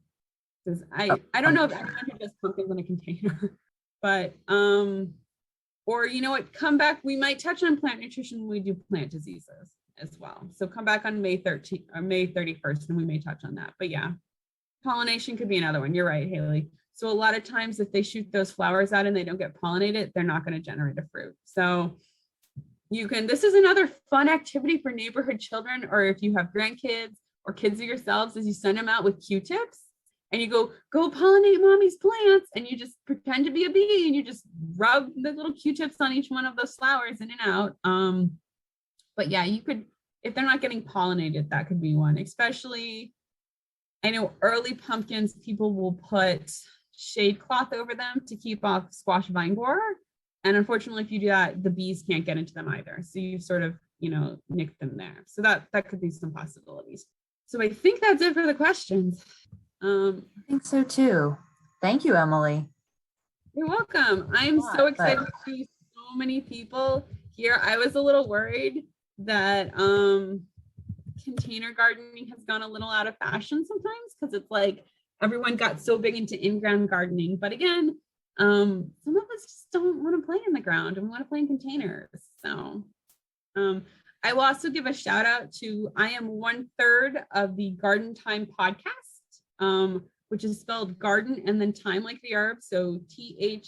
because I don't know if anyone who does pumpkins in a container, but or you know what, come back. We might touch on plant nutrition when we do plant diseases as well. So come back on May 13th or May 31st, and we may touch on that. But yeah, pollination could be another one. You're right, Haley. So a lot of times if they shoot those flowers out and they don't get pollinated, they're not going to generate a fruit. So you can, this is another fun activity for neighborhood children, or if you have grandkids or kids of yourselves, is you send them out with Q-tips and you go pollinate mommy's plants, and you just pretend to be a bee and you just rub the little Q-tips on each one of those flowers in and out. But yeah, you could, if they're not getting pollinated, that could be one. Especially, I know early pumpkins, people will put shade cloth over them to keep off squash vine borer. And unfortunately, if you do that, the bees can't get into them either. So you sort of, nick them there. So that could be some possibilities. So I think that's it for the questions. I think so too. Thank you, Emily. You're welcome. I am so excited to see so many people here. I was a little worried that container gardening has gone a little out of fashion sometimes, because it's like everyone got so big into in-ground gardening. But again, some of us just don't want to play in the ground and we want to play in containers. So I will also give a shout out to, I am 1/3 of the Garden Time podcast, which is spelled garden and then time like the herb. So THYME.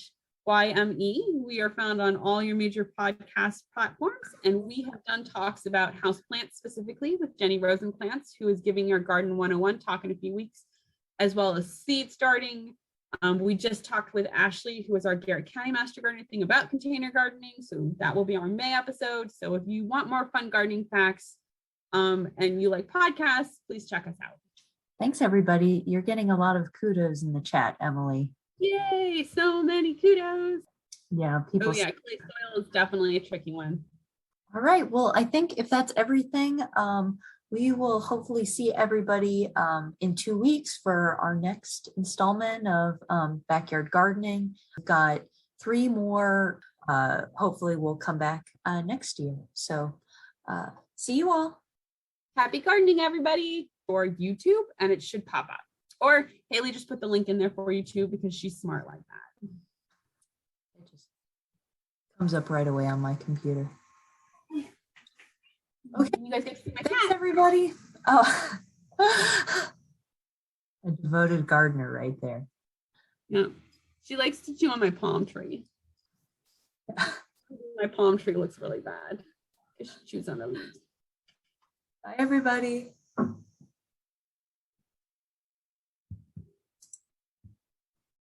We are found on all your major podcast platforms, and we have done talks about houseplants specifically with Jenny Rosenplants, who is giving our Garden 101 talk in a few weeks, as well as seed starting. We just talked with Ashley, who is our Garrett County Master Gardener, thing about container gardening. So that will be our May episode. So if you want more fun gardening facts and you like podcasts, please check us out. Thanks, everybody. You're getting a lot of kudos in the chat, Emily. Yay, so many kudos. Yeah, people. Oh yeah, clay soil is definitely a tricky one. All right. Well, I think if that's everything, we will hopefully see everybody in 2 weeks for our next installment of Backyard Gardening. We've got 3 more. Hopefully we'll come back next year. So see you all. Happy gardening, everybody, for YouTube, and it should pop up. Or Haley just put the link in there for you too, because she's smart like that. It just comes up right away on my computer. Okay, You guys get to see my thanks cat. everybody. Oh, a devoted gardener right there. Yeah, she likes to chew on my palm tree. My palm tree looks really bad because she chews on the leaves. Bye, everybody.